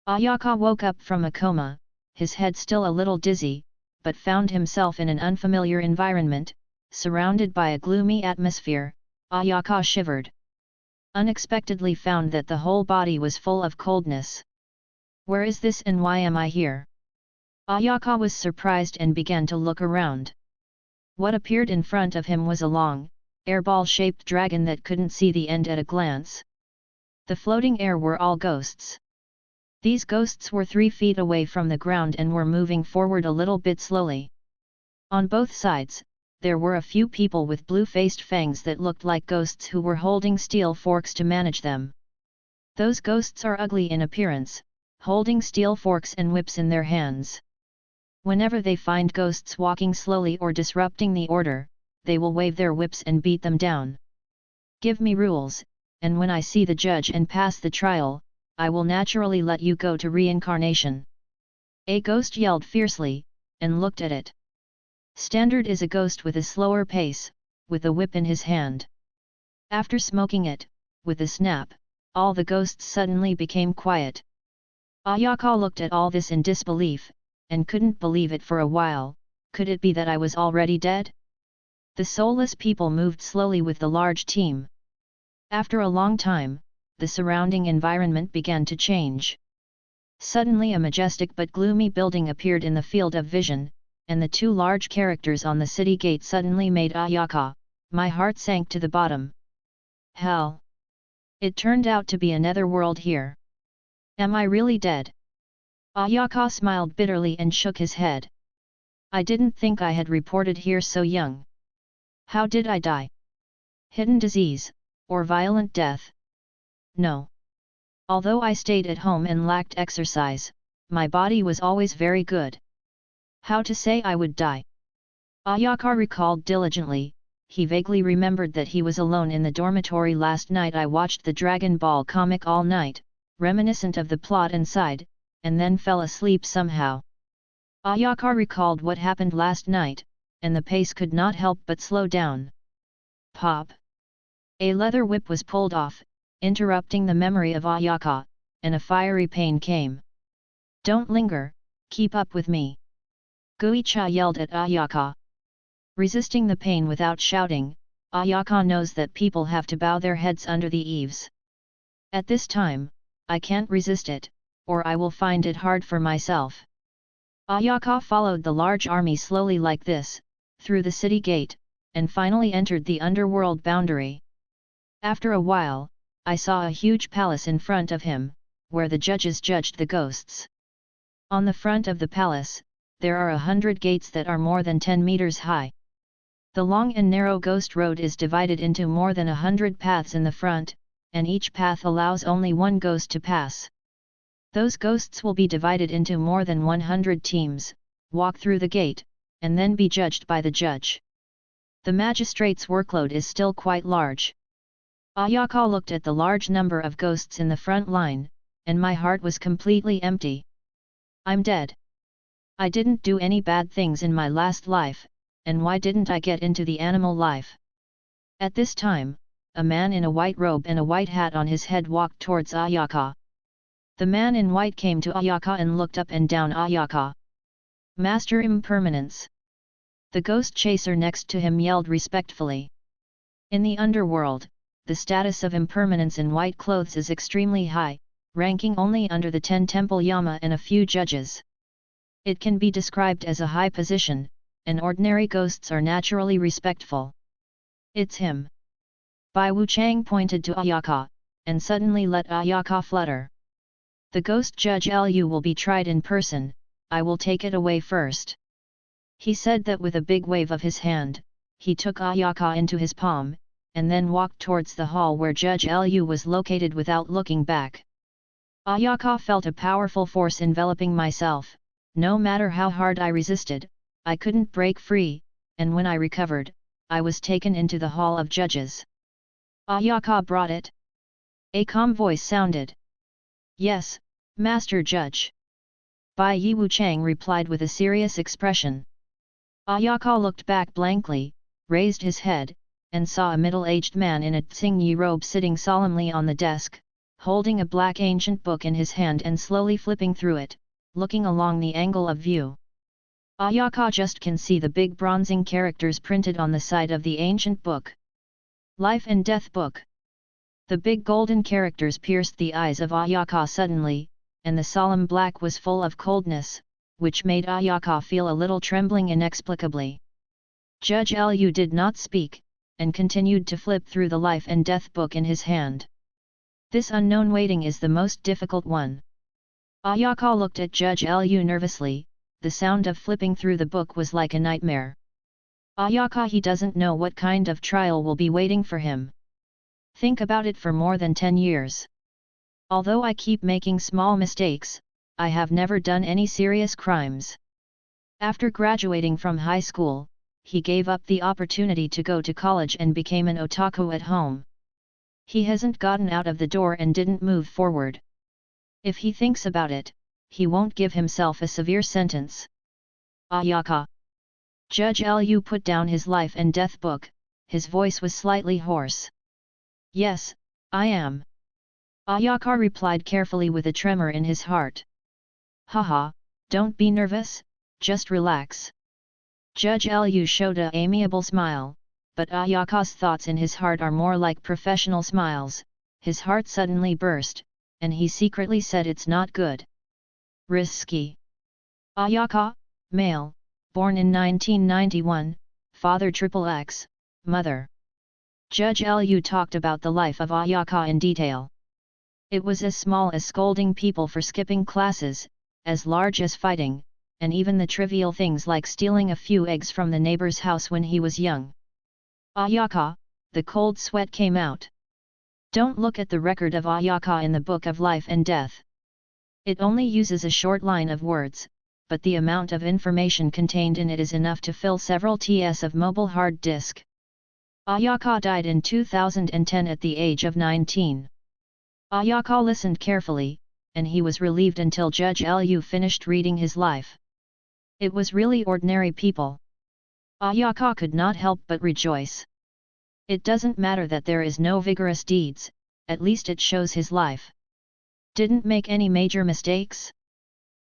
Ayaka woke up from a coma, his head still a little dizzy, but found himself in an unfamiliar environment, surrounded by a gloomy atmosphere. Ayaka shivered. Unexpectedly found that the whole body was full of coldness. Where is this and why am I here? Ayaka was surprised and began to look around. What appeared in front of him was a long, airball-shaped dragon that couldn't see the end at a glance. The floating air were all ghosts. These ghosts were 3 feet away from the ground and were moving forward a little bit slowly. On both sides, there were a few people with blue-faced fangs that looked like ghosts who were holding steel forks to manage them. Those ghosts are ugly in appearance, holding steel forks and whips in their hands. Whenever they find ghosts walking slowly or disrupting the order, they will wave their whips and beat them down. Give me rules, and when I see the judge and pass the trial, I will naturally let you go to reincarnation. A ghost yelled fiercely, and looked at it. Standard is a ghost with a slower pace, with a whip in his hand. After smoking it, with a snap, all the ghosts suddenly became quiet. Ayaka looked at all this in disbelief, and couldn't believe it for a while. Could it be that I was already dead? The soulless people moved slowly with the large team. After a long time, the surrounding environment began to change. Suddenly a majestic but gloomy building appeared in the field of vision, and the 2 large characters on the city gate suddenly made Ayaka. My heart sank to the bottom. Hell! It turned out to be a netherworld here. Am I really dead? Ayaka smiled bitterly and shook his head. I didn't think I had reported here so young. How did I die? Hidden disease, or violent death? No. Although I stayed at home and lacked exercise, my body was always very good. How to say I would die? Ayaka recalled diligently. He vaguely remembered that he was alone in the dormitory last night. I watched the Dragon Ball comic all night, reminiscent of the plot and sighed, and then fell asleep somehow. Ayaka recalled what happened last night, and the pace could not help but slow down. Pop! A leather whip was pulled off, interrupting the memory of Ayaka, and a fiery pain came. Don't linger, keep up with me. Guicha yelled at Ayaka. Resisting the pain without shouting, Ayaka knows that people have to bow their heads under the eaves. At this time, I can't resist it, or I will find it hard for myself. Ayaka followed the large army slowly like this, through the city gate, and finally entered the underworld boundary. After a while, I saw a huge palace in front of him, where the judges judged the ghosts. On the front of the palace, there are 100 gates that are more than 10 meters high. The long and narrow ghost road is divided into more than 100 paths in the front, and each path allows only one ghost to pass. Those ghosts will be divided into more than 100 teams, walk through the gate, and then be judged by the judge. The magistrate's workload is still quite large. Ayaka looked at the large number of ghosts in the front line, and my heart was completely empty. I'm dead. I didn't do any bad things in my last life, and why didn't I get into the animal life? At this time, a man in a white robe and a white hat on his head walked towards Ayaka. The man in white came to Ayaka and looked up and down Ayaka. Master Impermanence. The ghost chaser next to him yelled respectfully. In the underworld, the status of impermanence in white clothes is extremely high, ranking only under the 10 Temple Yama and a few judges. It can be described as a high position, and ordinary ghosts are naturally respectful. It's him. Bai Wuchang pointed to Ayaka, and suddenly let Ayaka flutter. The ghost judge Lu will be tried in person, I will take it away first. He said that with a big wave of his hand, he took Ayaka into his palm, and then walked towards the hall where Judge Lu was located without looking back. Ayaka felt a powerful force enveloping myself. No matter how hard I resisted, I couldn't break free, and when I recovered, I was taken into the Hall of Judges. Ayaka brought it. A calm voice sounded. Yes, Master Judge. Bai Wuchang replied with a serious expression. Ayaka looked back blankly, raised his head, and saw a middle-aged man in a Tsingyi robe sitting solemnly on the desk, holding a black ancient book in his hand and slowly flipping through it, looking along the angle of view. Ayaka just can see the big bronzing characters printed on the side of the ancient book. Life and Death Book. The big golden characters pierced the eyes of Ayaka suddenly, and the solemn black was full of coldness, which made Ayaka feel a little trembling inexplicably. Judge Liu did not speak, and continued to flip through the Life and Death book in his hand. This unknown waiting is the most difficult one. Ayaka looked at Judge Liu nervously. The sound of flipping through the book was like a nightmare. Ayaka, he doesn't know what kind of trial will be waiting for him. Think about it for more than 10 years. Although I keep making small mistakes, I have never done any serious crimes. After graduating from high school, he gave up the opportunity to go to college and became an otaku at home. He hasn't gotten out of the door and didn't move forward. If he thinks about it, he won't give himself a severe sentence. Ayaka. Judge Liu put down his Life and Death book, his voice was slightly hoarse. Yes, I am. Ayaka replied carefully with a tremor in his heart. Haha, don't be nervous, just relax. Judge Liu showed an amiable smile, but Ayaka's thoughts in his heart are more like professional smiles. His heart suddenly burst, and he secretly said it's not good. Risky. Ayaka, male, born in 1991, father XXX, mother. Judge Liu talked about the life of Ayaka in detail. It was as small as scolding people for skipping classes, as large as fighting, and even the trivial things like stealing a few eggs from the neighbor's house when he was young. Ayaka, the cold sweat came out. Don't look at the record of Ayaka in the Book of Life and Death. It only uses a short line of words, but the amount of information contained in it is enough to fill several TS of mobile hard disk. Ayaka died in 2010 at the age of 19. Ayaka listened carefully, and he was relieved until Judge Liu finished reading his life. It was really ordinary people. Ayaka could not help but rejoice. It doesn't matter that there is no vigorous deeds, at least it shows his life. Didn't make any major mistakes?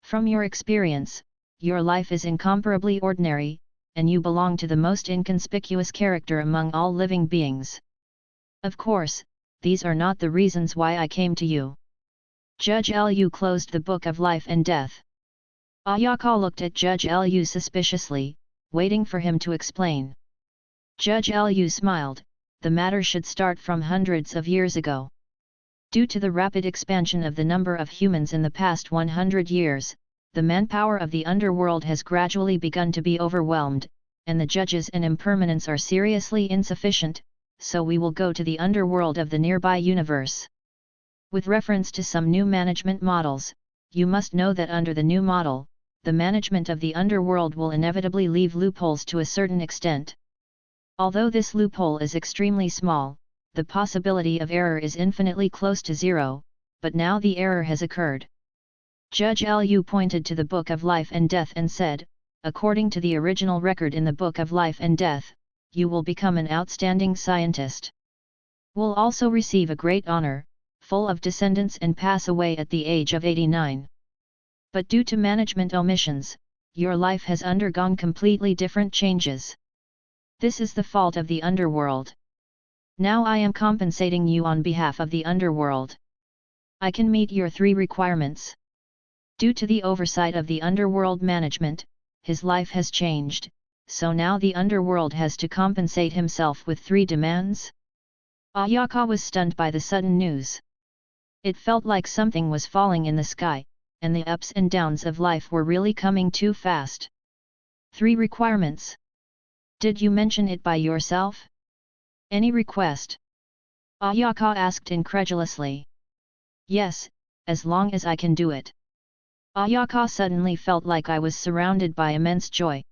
From your experience, your life is incomparably ordinary, and you belong to the most inconspicuous character among all living beings. Of course, these are not the reasons why I came to you. Judge Liu closed the Book of Life and Death. Ayaka looked at Judge Liu suspiciously, waiting for him to explain. Judge Liu smiled. The matter should start from hundreds of years ago. Due to the rapid expansion of the number of humans in the past 100 years, the manpower of the underworld has gradually begun to be overwhelmed, and the judges and impermanents are seriously insufficient, so we will go to the underworld of the nearby universe. With reference to some new management models, you must know that under the new model, the management of the underworld will inevitably leave loopholes to a certain extent. Although this loophole is extremely small, the possibility of error is infinitely close to zero, but now the error has occurred. Judge Liu pointed to the Book of Life and Death and said, according to the original record in the Book of Life and Death, you will become an outstanding scientist. Will also receive a great honor, full of descendants and pass away at the age of 89. But due to management omissions, your life has undergone completely different changes. This is the fault of the underworld. Now I am compensating you on behalf of the underworld. I can meet your 3 requirements. Due to the oversight of the underworld management, his life has changed, so now the underworld has to compensate himself with 3 demands? Ayaka was stunned by the sudden news. It felt like something was falling in the sky, and the ups and downs of life were really coming too fast. 3 requirements. Did you mention it by yourself? Any request? Ayaka asked incredulously. Yes, as long as I can do it. Ayaka suddenly felt like I was surrounded by immense joy.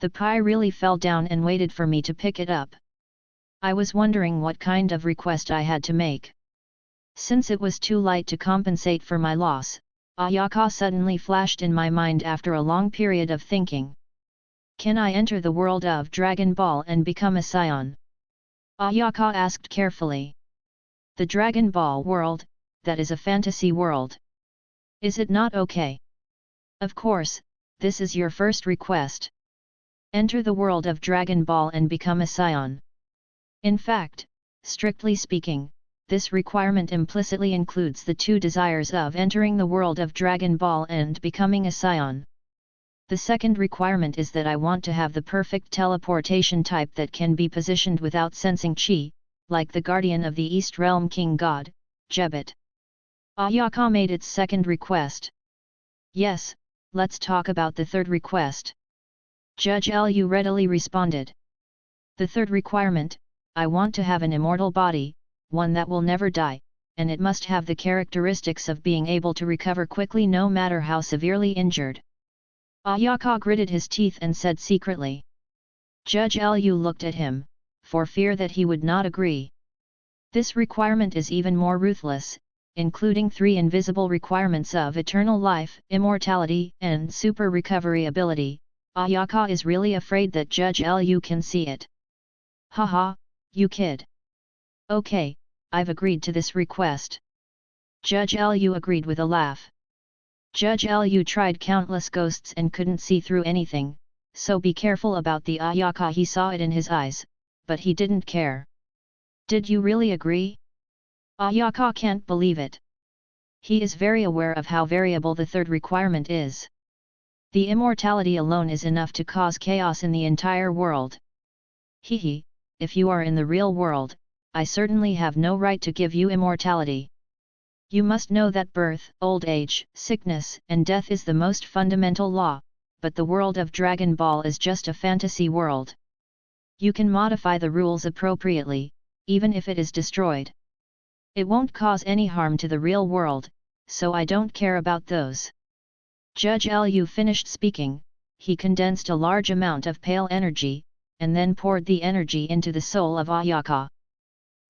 The pie really fell down and waited for me to pick it up. I was wondering what kind of request I had to make. Since it was too light to compensate for my loss, Ayaka suddenly flashed in my mind after a long period of thinking. Can I enter the world of Dragon Ball and become a scion? Ayaka asked carefully. The Dragon Ball world, that is a fantasy world. Is it not okay? Of course, this is your first request. Enter the world of Dragon Ball and become a scion. In fact, strictly speaking, this requirement implicitly includes the two desires of entering the world of Dragon Ball and becoming a scion. The second requirement is that I want to have the perfect teleportation type that can be positioned without sensing chi, like the guardian of the East Realm King God, Jebet. Ayaka made its second request. Yes, let's talk about the third request. Judge Lu readily responded. The third requirement, I want to have an immortal body, one that will never die, and it must have the characteristics of being able to recover quickly no matter how severely injured. Ayaka gritted his teeth and said secretly. Judge Lu looked at him, for fear that he would not agree. This requirement is even more ruthless, including 3 invisible requirements of eternal life, immortality, and super recovery ability. Ayaka is really afraid that Judge Lu can see it. Haha, you kid. Okay, I've agreed to this request. Judge Lu agreed with a laugh. Judge Lu tried countless ghosts and couldn't see through anything, so be careful about the Ayaka. He saw it in his eyes, but he didn't care. Did you really agree? Ayaka can't believe it. He is very aware of how variable the third requirement is. The immortality alone is enough to cause chaos in the entire world. Hehe, if you are in the real world, I certainly have no right to give you immortality. You must know that birth, old age, sickness, and death is the most fundamental law, but the world of Dragon Ball is just a fantasy world. You can modify the rules appropriately, even if it is destroyed. It won't cause any harm to the real world, so I don't care about those. Judge Lu finished speaking, he condensed a large amount of pale energy, and then poured the energy into the soul of Ayaka.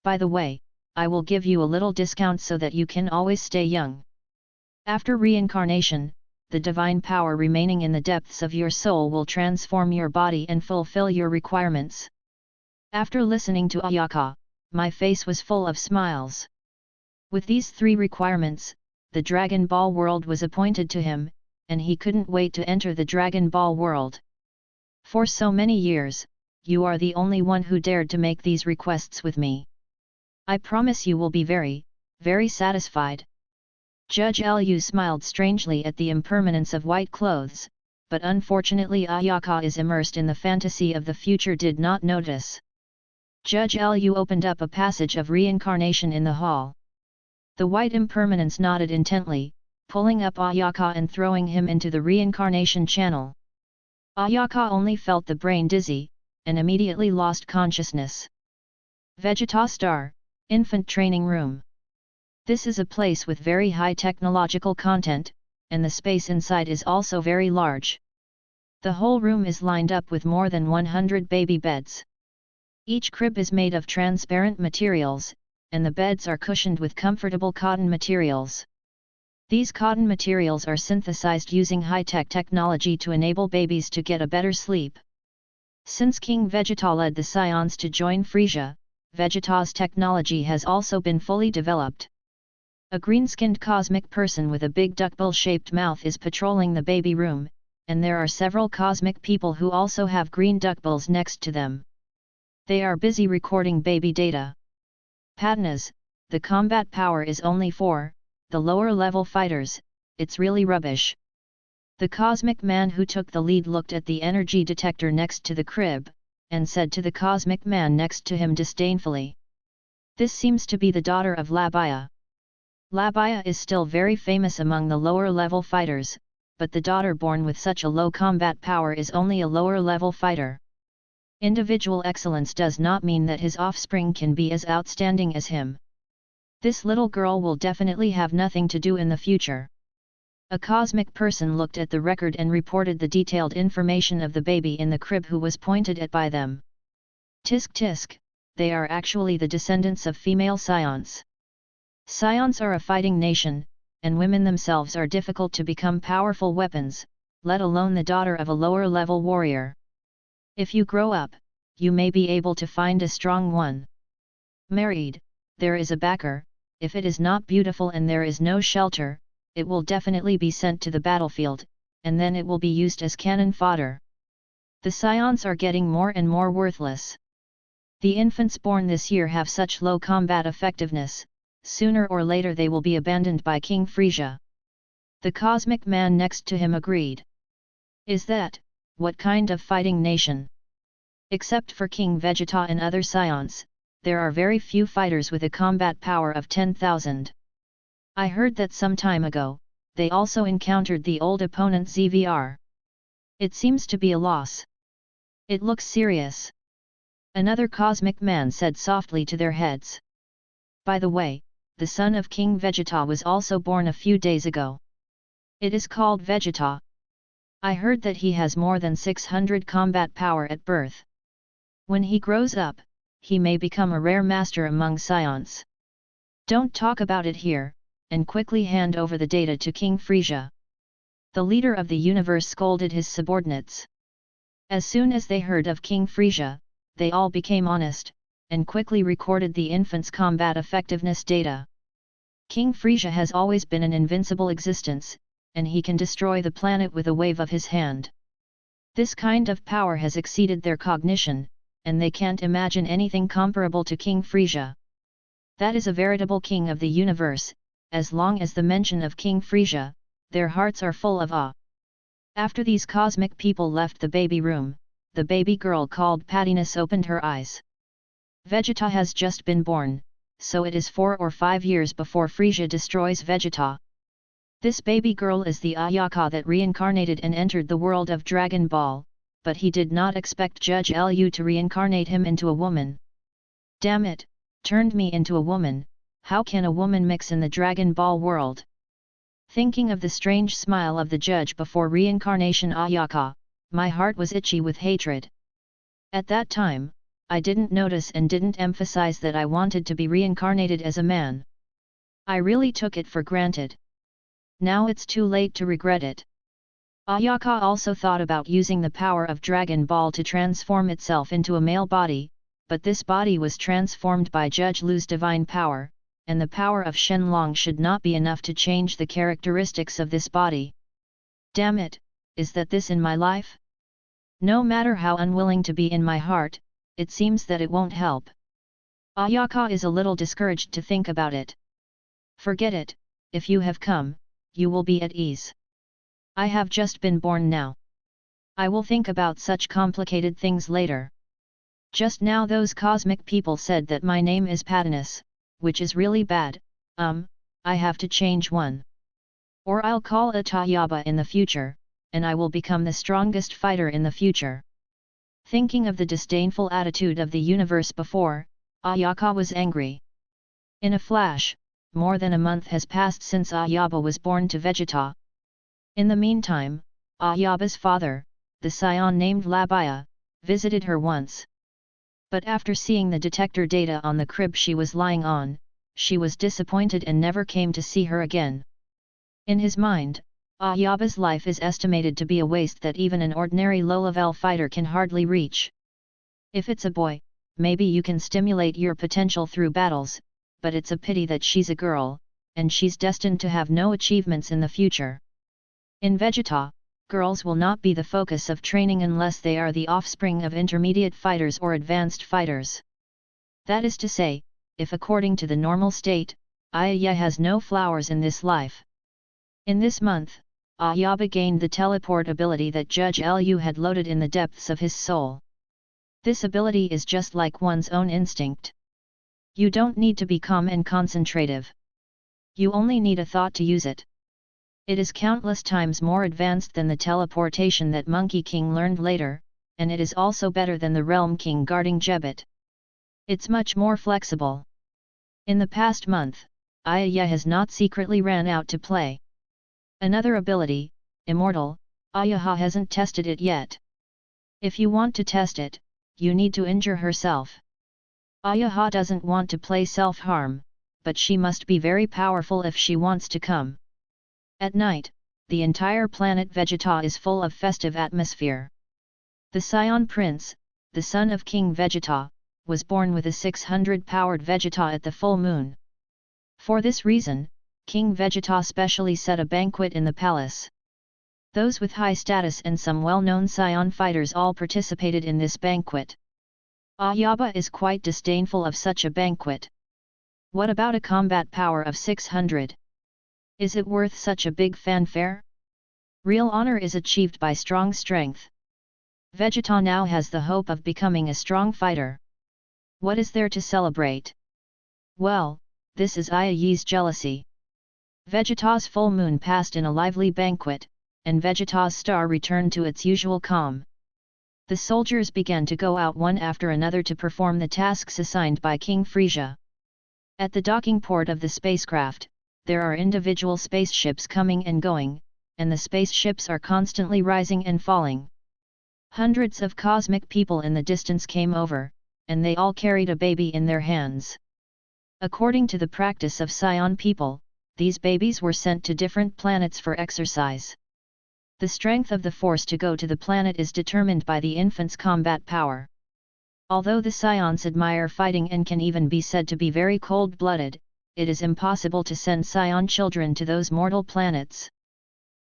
By the way, I will give you a little discount so that you can always stay young. After reincarnation, the divine power remaining in the depths of your soul will transform your body and fulfill your requirements. After listening to Ayaka, my face was full of smiles. With these 3 requirements, the Dragon Ball world was appointed to him, and he couldn't wait to enter the Dragon Ball world. For so many years, you are the only one who dared to make these requests with me. I promise you will be very, very satisfied. Judge Lu smiled strangely at the impermanence of white clothes, but unfortunately Ayaka is immersed in the fantasy of the future did not notice. Judge Lu opened up a passage of reincarnation in the hall. The white impermanence nodded intently, pulling up Ayaka and throwing him into the reincarnation channel. Ayaka only felt the brain dizzy, and immediately lost consciousness. Vegeta Star, Infant Training Room. This is a place with very high technological content, and the space inside is also very large. The whole room is lined up with more than 100 baby beds. Each crib is made of transparent materials, and the beds are cushioned with comfortable cotton materials. These cotton materials are synthesized using high-tech technology to enable babies to get a better sleep. Since King Vegeta led the Scions to join Frieza, Vegeta's technology has also been fully developed. A green-skinned cosmic person with a big duckbill-shaped mouth is patrolling the baby room, and there are several cosmic people who also have green duckbills next to them. They are busy recording baby data. Patnas, the combat power is only 4, the lower-level fighters, it's really rubbish. The cosmic man who took the lead looked at the energy detector next to the crib, and said to the cosmic man next to him disdainfully. This seems to be the daughter of Labaya. Labaya is still very famous among the lower-level fighters, but the daughter born with such a low combat power is only a lower-level fighter. Individual excellence does not mean that his offspring can be as outstanding as him. This little girl will definitely have nothing to do in the future. A cosmic person looked at the record and reported the detailed information of the baby in the crib who was pointed at by them. Tisk tisk, they are actually the descendants of female scions. Scions are a fighting nation, and women themselves are difficult to become powerful weapons, let alone the daughter of a lower-level warrior. If you grow up, you may be able to find a strong one. Married, there is a backer, if it is not beautiful and there is no shelter, it will definitely be sent to the battlefield, and then it will be used as cannon fodder. The scions are getting more and more worthless. The infants born this year have such low combat effectiveness, sooner or later they will be abandoned by King Frisia. The cosmic man next to him agreed. Is that, what kind of fighting nation? Except for King Vegeta and other scions, there are very few fighters with a combat power of 10,000. I heard that some time ago, they also encountered the old opponent ZVR. It seems to be a loss. It looks serious. Another cosmic man said softly to their heads. By the way, the son of King Vegeta was also born a few days ago. It is called Vegeta. I heard that he has more than 600 combat power at birth. When he grows up, he may become a rare master among scions. Don't talk about it here, and quickly hand over the data to King Frisia. The leader of the universe scolded his subordinates. As soon as they heard of King Frisia, they all became honest, and quickly recorded the infant's combat effectiveness data. King Frisia has always been an invincible existence, and he can destroy the planet with a wave of his hand. This kind of power has exceeded their cognition, and they can't imagine anything comparable to King Frisia. That is a veritable king of the universe. As long as the mention of King Frisia, their hearts are full of awe. After these cosmic people left the baby room, the baby girl called Pattiness opened her eyes. Vegeta has just been born, so it is 4 or 5 years before Frisia destroys Vegeta. This baby girl is the Ayaka that reincarnated and entered the world of Dragon Ball, but he did not expect Judge Lu to reincarnate him into a woman. Damn it, turned me into a woman. How can a woman mix in the Dragon Ball world? Thinking of the strange smile of the judge before reincarnation Ayaka, my heart was itchy with hatred. At that time, I didn't notice and didn't emphasize that I wanted to be reincarnated as a man. I really took it for granted. Now it's too late to regret it. Ayaka also thought about using the power of Dragon Ball to transform itself into a male body, but this body was transformed by Judge Lu's divine power, and the power of Shenlong should not be enough to change the characteristics of this body. Damn it, is that this in my life? No matter how unwilling to be in my heart, it seems that it won't help. Ayaka is a little discouraged to think about it. Forget it, if you have come, you will be at ease. I have just been born now. I will think about such complicated things later. Just now those cosmic people said that my name is Pattiness, which is really bad. I have to change one. Or I'll call it Tayaba in the future, and I will become the strongest fighter in the future. Thinking of the disdainful attitude of the universe before, Ayaka was angry. In a flash, more than a month has passed since Ayaba was born to Vegeta. In the meantime, Ayaba's father, the scion named Labaya, visited her once. But after seeing the detector data on the crib she was lying on, she was disappointed and never came to see her again. In his mind, Ayaba's life is estimated to be a waste that even an ordinary low-level fighter can hardly reach. If it's a boy, maybe you can stimulate your potential through battles, but it's a pity that she's a girl, and she's destined to have no achievements in the future. In Vegeta, girls will not be the focus of training unless they are the offspring of intermediate fighters or advanced fighters. That is to say, if according to the normal state, Ayaka has no flowers in this life. In this month, Ayaba gained the teleport ability that Judge Lu had loaded in the depths of his soul. This ability is just like one's own instinct. You don't need to be calm and concentrative. You only need a thought to use it. It is countless times more advanced than the teleportation that Monkey King learned later, and it is also better than the Realm King guarding Jebet. It's much more flexible. In the past month, Ayaka has not secretly ran out to play. Another ability, Immortal, Ayaka hasn't tested it yet. If you want to test it, you need to injure herself. Ayaka doesn't want to play self-harm, but she must be very powerful if she wants to come. At night, the entire planet Vegeta is full of festive atmosphere. The Scion Prince, the son of King Vegeta, was born with a 600-powered Vegeta at the full moon. For this reason, King Vegeta specially set a banquet in the palace. Those with high status and some well-known Scion fighters all participated in this banquet. Ayaka is quite disdainful of such a banquet. What about a combat power of 600? Is it worth such a big fanfare? Real honor is achieved by strong strength. Vegeta now has the hope of becoming a strong fighter. What is there to celebrate? Well, this is Aya's jealousy. Vegeta's full moon passed in a lively banquet, and Vegeta's star returned to its usual calm. The soldiers began to go out one after another to perform the tasks assigned by King Frieza. At the docking port of the spacecraft, there are individual spaceships coming and going, and the spaceships are constantly rising and falling. Hundreds of cosmic people in the distance came over, and they all carried a baby in their hands. According to the practice of Scion people, these babies were sent to different planets for exercise. The strength of the force to go to the planet is determined by the infant's combat power. Although the Scions admire fighting and can even be said to be very cold-blooded, it is impossible to send Scion children to those mortal planets.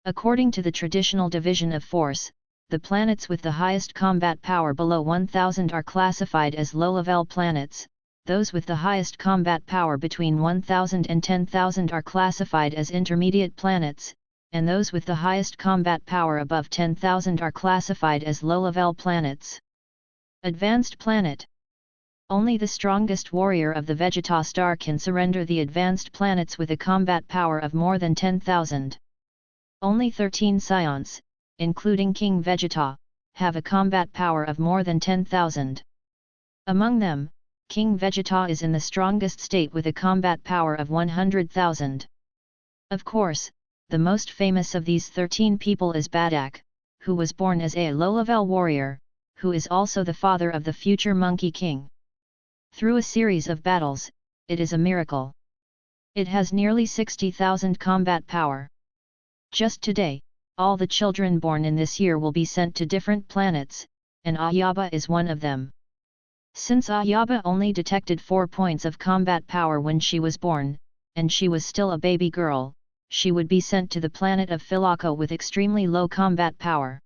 According to the traditional division of force, the planets with the highest combat power below 1000 are classified as low-level planets, those with the highest combat power between 1000 and 10,000 are classified as intermediate planets, and those with the highest combat power above 10,000 are classified as low-level planets. Advanced planet. Only the strongest warrior of the Vegeta star can surrender the advanced planets with a combat power of more than 10,000. Only 13 Scions, including King Vegeta, have a combat power of more than 10,000. Among them, King Vegeta is in the strongest state with a combat power of 100,000. Of course, the most famous of these 13 people is Bardock, who was born as a low-level warrior, who is also the father of the future Monkey King. Through a series of battles, it is a miracle. It has nearly 60,000 combat power. Just today, all the children born in this year will be sent to different planets, and Ayaba is one of them. Since Ayaba only detected 4 points of combat power when she was born, and she was still a baby girl, she would be sent to the planet of Philako with extremely low combat power.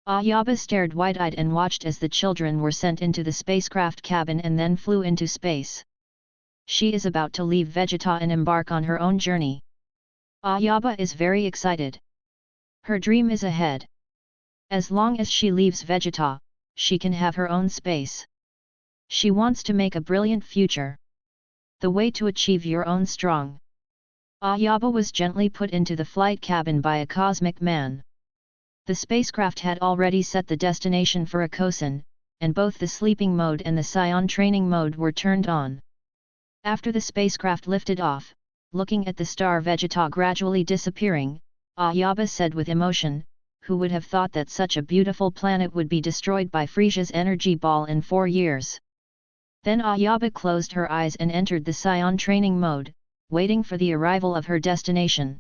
Ayaba stared wide-eyed and watched as the children were sent into the spacecraft cabin and then flew into space. She is about to leave Vegeta and embark on her own journey. Ayaba is very excited. Her dream is ahead. As long as she leaves Vegeta, she can have her own space. She wants to make a brilliant future. The way to achieve your own strong. Ayaba was gently put into the flight cabin by a cosmic man. The spacecraft had already set the destination for Akosan, and both the sleeping mode and the Scion training mode were turned on. After the spacecraft lifted off, looking at the star Vegeta gradually disappearing, Ayaba said with emotion, "Who would have thought that such a beautiful planet would be destroyed by Frieza's energy ball in 4 years?" Then Ayaba closed her eyes and entered the Scion training mode, waiting for the arrival of her destination.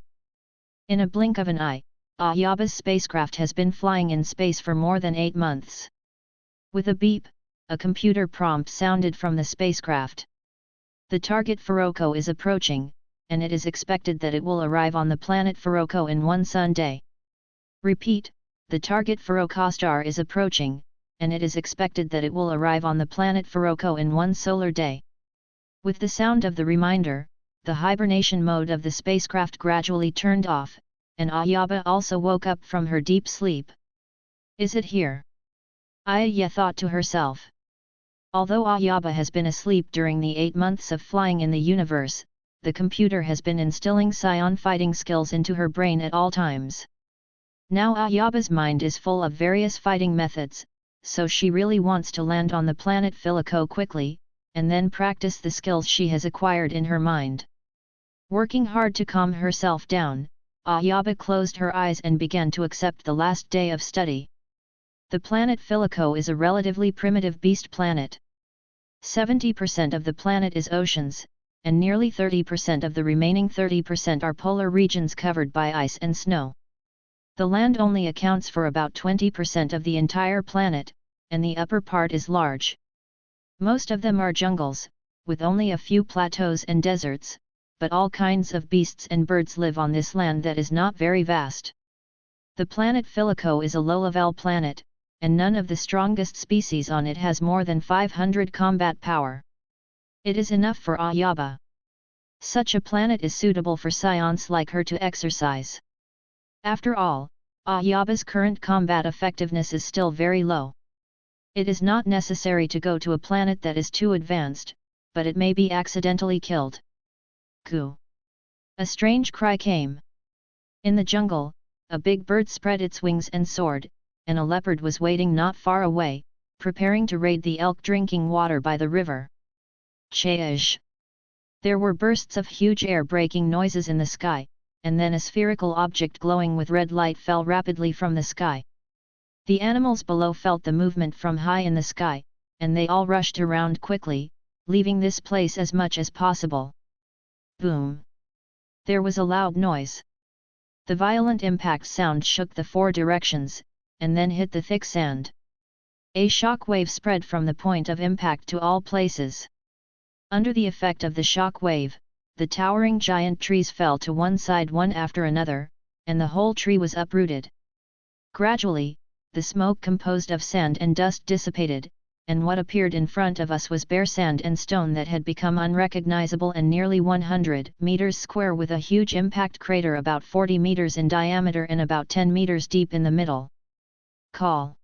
In a blink of an eye, Ayaba's spacecraft has been flying in space for more than 8 months. With a beep, a computer prompt sounded from the spacecraft. The target Furoko is approaching, and it is expected that it will arrive on the planet Furoko in 1 sun day. Repeat, the target Furoko star is approaching, and it is expected that it will arrive on the planet Furoko in 1 solar day. With the sound of the reminder, the hibernation mode of the spacecraft gradually turned off, and Ayaba also woke up from her deep sleep. Is it here? Ayaka thought to herself. Although Ayaba has been asleep during the 8 months of flying in the universe, the computer has been instilling Scion fighting skills into her brain at all times. Now Ayaba's mind is full of various fighting methods, so she really wants to land on the planet Philako quickly, and then practice the skills she has acquired in her mind. Working hard to calm herself down, Ayaba closed her eyes and began to accept the last day of study. The planet Philako is a relatively primitive beast planet. 70% of the planet is oceans, and nearly 30% of the remaining 30% are polar regions covered by ice and snow. The land only accounts for about 20% of the entire planet, and the upper part is large. Most of them are jungles, with only a few plateaus and deserts, but all kinds of beasts and birds live on this land that is not very vast. The planet Philico is a low-level planet, and none of the strongest species on it has more than 500 combat power. It is enough for Ayaka. Such a planet is suitable for scions like her to exercise. After all, Ayaka's current combat effectiveness is still very low. It is not necessary to go to a planet that is too advanced, but it may be accidentally killed. Coo! A strange cry came. In the jungle, a big bird spread its wings and soared, and a leopard was waiting not far away, preparing to raid the elk drinking water by the river. Chaish! There were bursts of huge air-breaking noises in the sky, and then a spherical object glowing with red light fell rapidly from the sky. The animals below felt the movement from high in the sky, and they all rushed around quickly, leaving this place as much as possible. Boom! There was a loud noise. The violent impact sound shook the four directions, and then hit the thick sand. A shock wave spread from the point of impact to all places. Under the effect of the shock wave, the towering giant trees fell to one side one after another, and the whole tree was uprooted. Gradually, the smoke composed of sand and dust dissipated, and what appeared in front of us was bare sand and stone that had become unrecognizable and nearly 100 meters square, with a huge impact crater about 40 meters in diameter and about 10 meters deep in the middle. Call!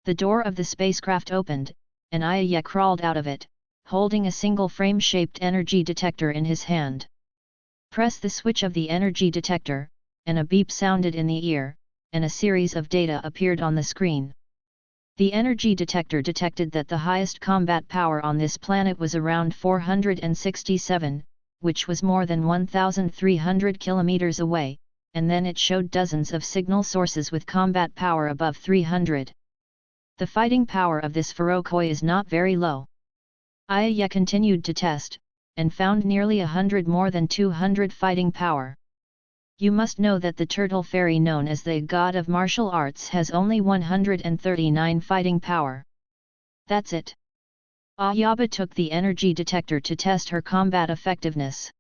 The door of the spacecraft opened, and Ayaka crawled out of it, holding a single frame-shaped energy detector in his hand. Press the switch of the energy detector, and a beep sounded in the ear, and a series of data appeared on the screen. The energy detector detected that the highest combat power on this planet was around 467, which was more than 1,300 kilometers away, and then it showed dozens of signal sources with combat power above 300. The fighting power of this Furokoi is not very low. Ayaka continued to test, and found nearly 100 more than 200 fighting power. You must know that the turtle fairy known as the god of martial arts has only 139 fighting power. That's it. Ayaka took the energy detector to test her combat effectiveness.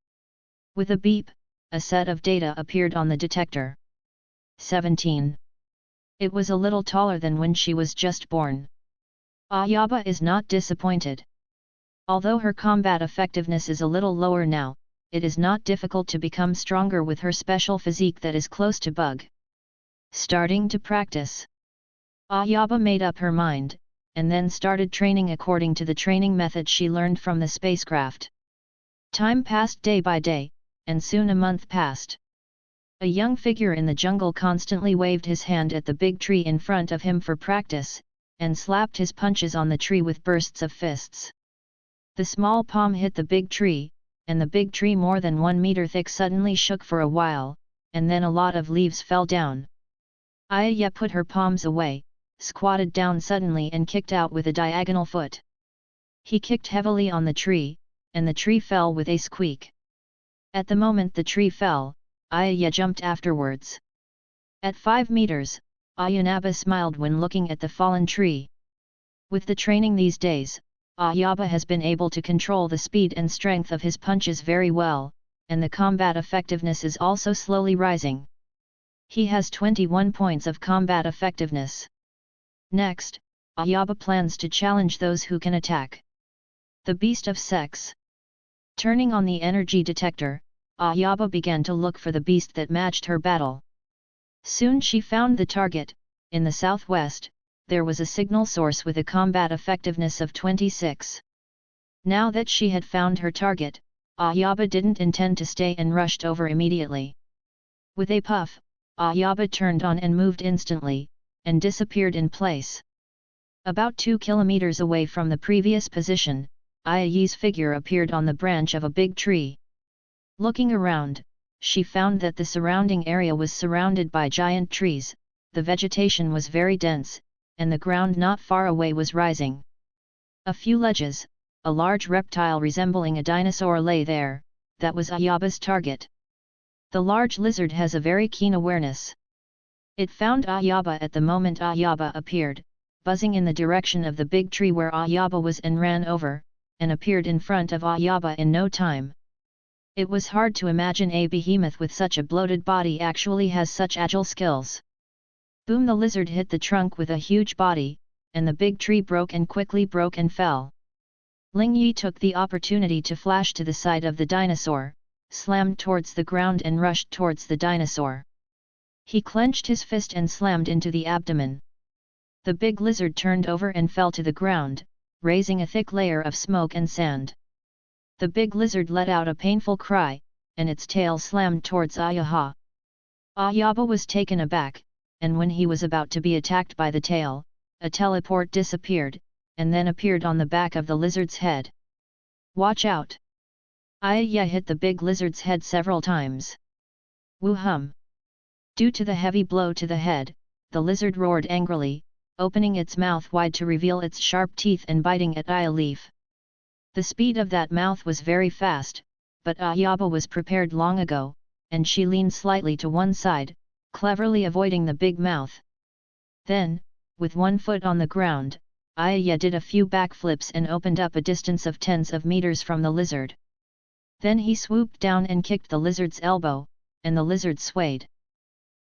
With a beep, a set of data appeared on the detector. 17. It was a little taller than when she was just born. Ayaka is not disappointed. Although her combat effectiveness is a little lower now, it is not difficult to become stronger with her special physique that is close to bug. Starting to practice. Ayaka made up her mind, and then started training according to the training method she learned from the spacecraft. Time passed day by day, and soon a month passed. A young figure in the jungle constantly waved his hand at the big tree in front of him for practice, and slapped his punches on the tree with bursts of fists. The small palm hit the big tree, and the big tree more than 1 meter thick suddenly shook for a while, and then a lot of leaves fell down. Ayaka put her palms away, squatted down suddenly and kicked out with a diagonal foot. He kicked heavily on the tree, and the tree fell with a squeak. At the moment the tree fell, Ayaka jumped afterwards. At 5 meters, Ayaka smiled when looking at the fallen tree. With the training these days, Ayaka has been able to control the speed and strength of his punches very well, and the combat effectiveness is also slowly rising. He has 21 points of combat effectiveness. Next, Ayaka plans to challenge those who can attack. The beast of sex. Turning on the energy detector, Ayaka began to look for the beast that matched her battle. Soon she found the target. In the southwest, there was a signal source with a combat effectiveness of 26. Now that she had found her target, Ayaka didn't intend to stay and rushed over immediately. With a puff, Ayaka turned on and moved instantly, and disappeared in place. About 2 kilometers away from the previous position, Ayaka's figure appeared on the branch of a big tree. Looking around, she found that the surrounding area was surrounded by giant trees, the vegetation was very dense, and the ground not far away was rising. A few ledges, a large reptile resembling a dinosaur lay there, that was Ayaka's target. The large lizard has a very keen awareness. It found Ayaka at the moment Ayaka appeared, buzzing in the direction of the big tree where Ayaka was and ran over, and appeared in front of Ayaka in no time. It was hard to imagine a behemoth with such a bloated body actually has such agile skills. Boom! The lizard hit the trunk with a huge body, and the big tree broke and fell. Ling Yi took the opportunity to flash to the side of the dinosaur, slammed towards the ground and rushed towards the dinosaur. He clenched his fist and slammed into the abdomen. The big lizard turned over and fell to the ground, raising a thick layer of smoke and sand. The big lizard let out a painful cry, and its tail slammed towards Ayaka. Ayaka was taken aback, and when he was about to be attacked by the tail, a teleport disappeared, and then appeared on the back of the lizard's head. Watch out! Ayaka hit the big lizard's head several times. Woo-hum! Due to the heavy blow to the head, the lizard roared angrily, opening its mouth wide to reveal its sharp teeth and biting at Ayaka leaf. The speed of that mouth was very fast, but Ayaka was prepared long ago, and she leaned slightly to one side, cleverly avoiding the big mouth. Then, with one foot on the ground, Ayaka did a few backflips and opened up a distance of tens of meters from the lizard. Then he swooped down and kicked the lizard's elbow, and the lizard swayed.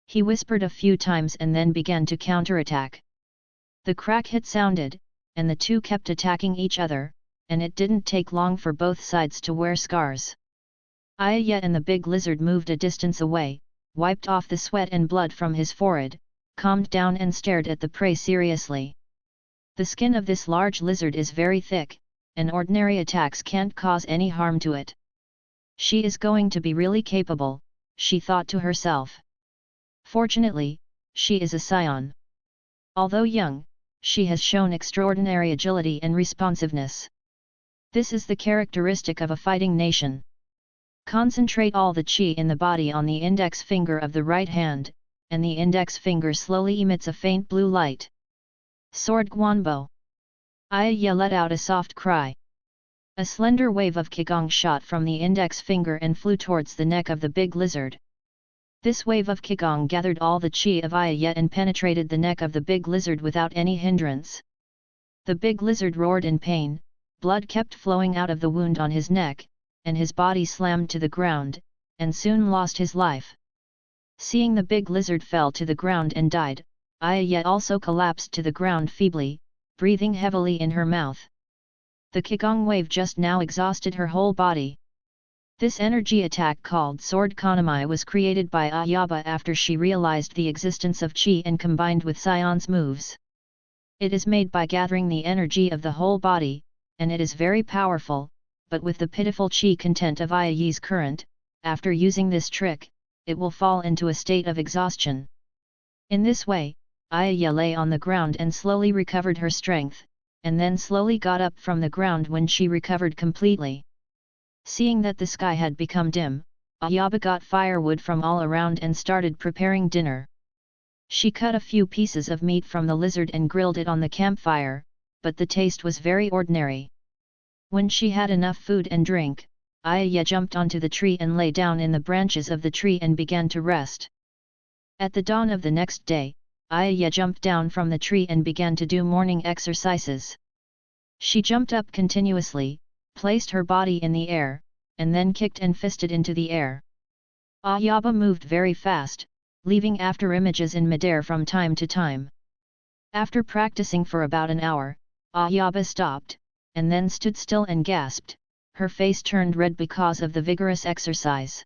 He whispered a few times and then began to counterattack. The crack hit sounded, and the two kept attacking each other, and it didn't take long for both sides to wear scars. Ayaka and the big lizard moved a distance away, wiped off the sweat and blood from his forehead, calmed down and stared at the prey seriously. The skin of this large lizard is very thick, and ordinary attacks can't cause any harm to it. She is going to be really capable, she thought to herself. Fortunately, she is a scion. Although young, she has shown extraordinary agility and responsiveness. This is the characteristic of a fighting nation. Concentrate all the chi in the body on the index finger of the right hand, and the index finger slowly emits a faint blue light. Sword Guanbo. Ayaka let out a soft cry. A slender wave of qigong shot from the index finger and flew towards the neck of the big lizard. This wave of qigong gathered all the chi of Ayaka and penetrated the neck of the big lizard without any hindrance. The big lizard roared in pain, blood kept flowing out of the wound on his neck, and his body slammed to the ground, and soon lost his life. Seeing the big lizard fell to the ground and died, Ayaka also collapsed to the ground feebly, breathing heavily in her mouth. The qigong wave just now exhausted her whole body. This energy attack called Sword Kanamai was created by Ayaka after she realized the existence of Qi and combined with Sion's moves. It is made by gathering the energy of the whole body, and it is very powerful, but with the pitiful Qi content of Ayaka's current, after using this trick, it will fall into a state of exhaustion. In this way, Ayaka lay on the ground and slowly recovered her strength, and then slowly got up from the ground when she recovered completely. Seeing that the sky had become dim, Ayaka got firewood from all around and started preparing dinner. She cut a few pieces of meat from the lizard and grilled it on the campfire, but the taste was very ordinary. When she had enough food and drink, Ayaka jumped onto the tree and lay down in the branches of the tree and began to rest. At the dawn of the next day, Ayaka jumped down from the tree and began to do morning exercises. She jumped up continuously, placed her body in the air, and then kicked and fisted into the air. Ayaka moved very fast, leaving after images in midair from time to time. After practicing for about an hour, Ayaka stopped, and then stood still and gasped, her face turned red because of the vigorous exercise.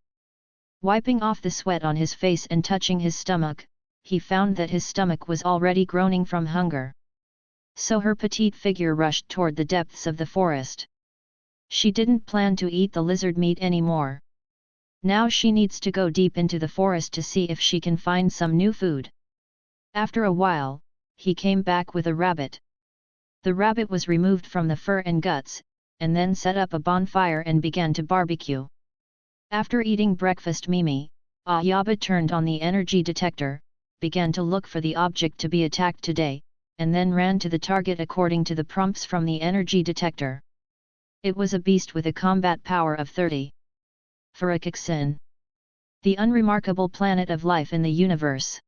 Wiping off the sweat on his face and touching his stomach, he found that his stomach was already groaning from hunger. So her petite figure rushed toward the depths of the forest. She didn't plan to eat the lizard meat anymore. Now she needs to go deep into the forest to see if she can find some new food. After a while, he came back with a rabbit. The rabbit was removed from the fur and guts, and then set up a bonfire and began to barbecue. After eating breakfast Mimi, Ayaka turned on the energy detector, began to look for the object to be attacked today, and then ran to the target according to the prompts from the energy detector. It was a beast with a combat power of 30. Furakixin. The unremarkable planet of life in the universe.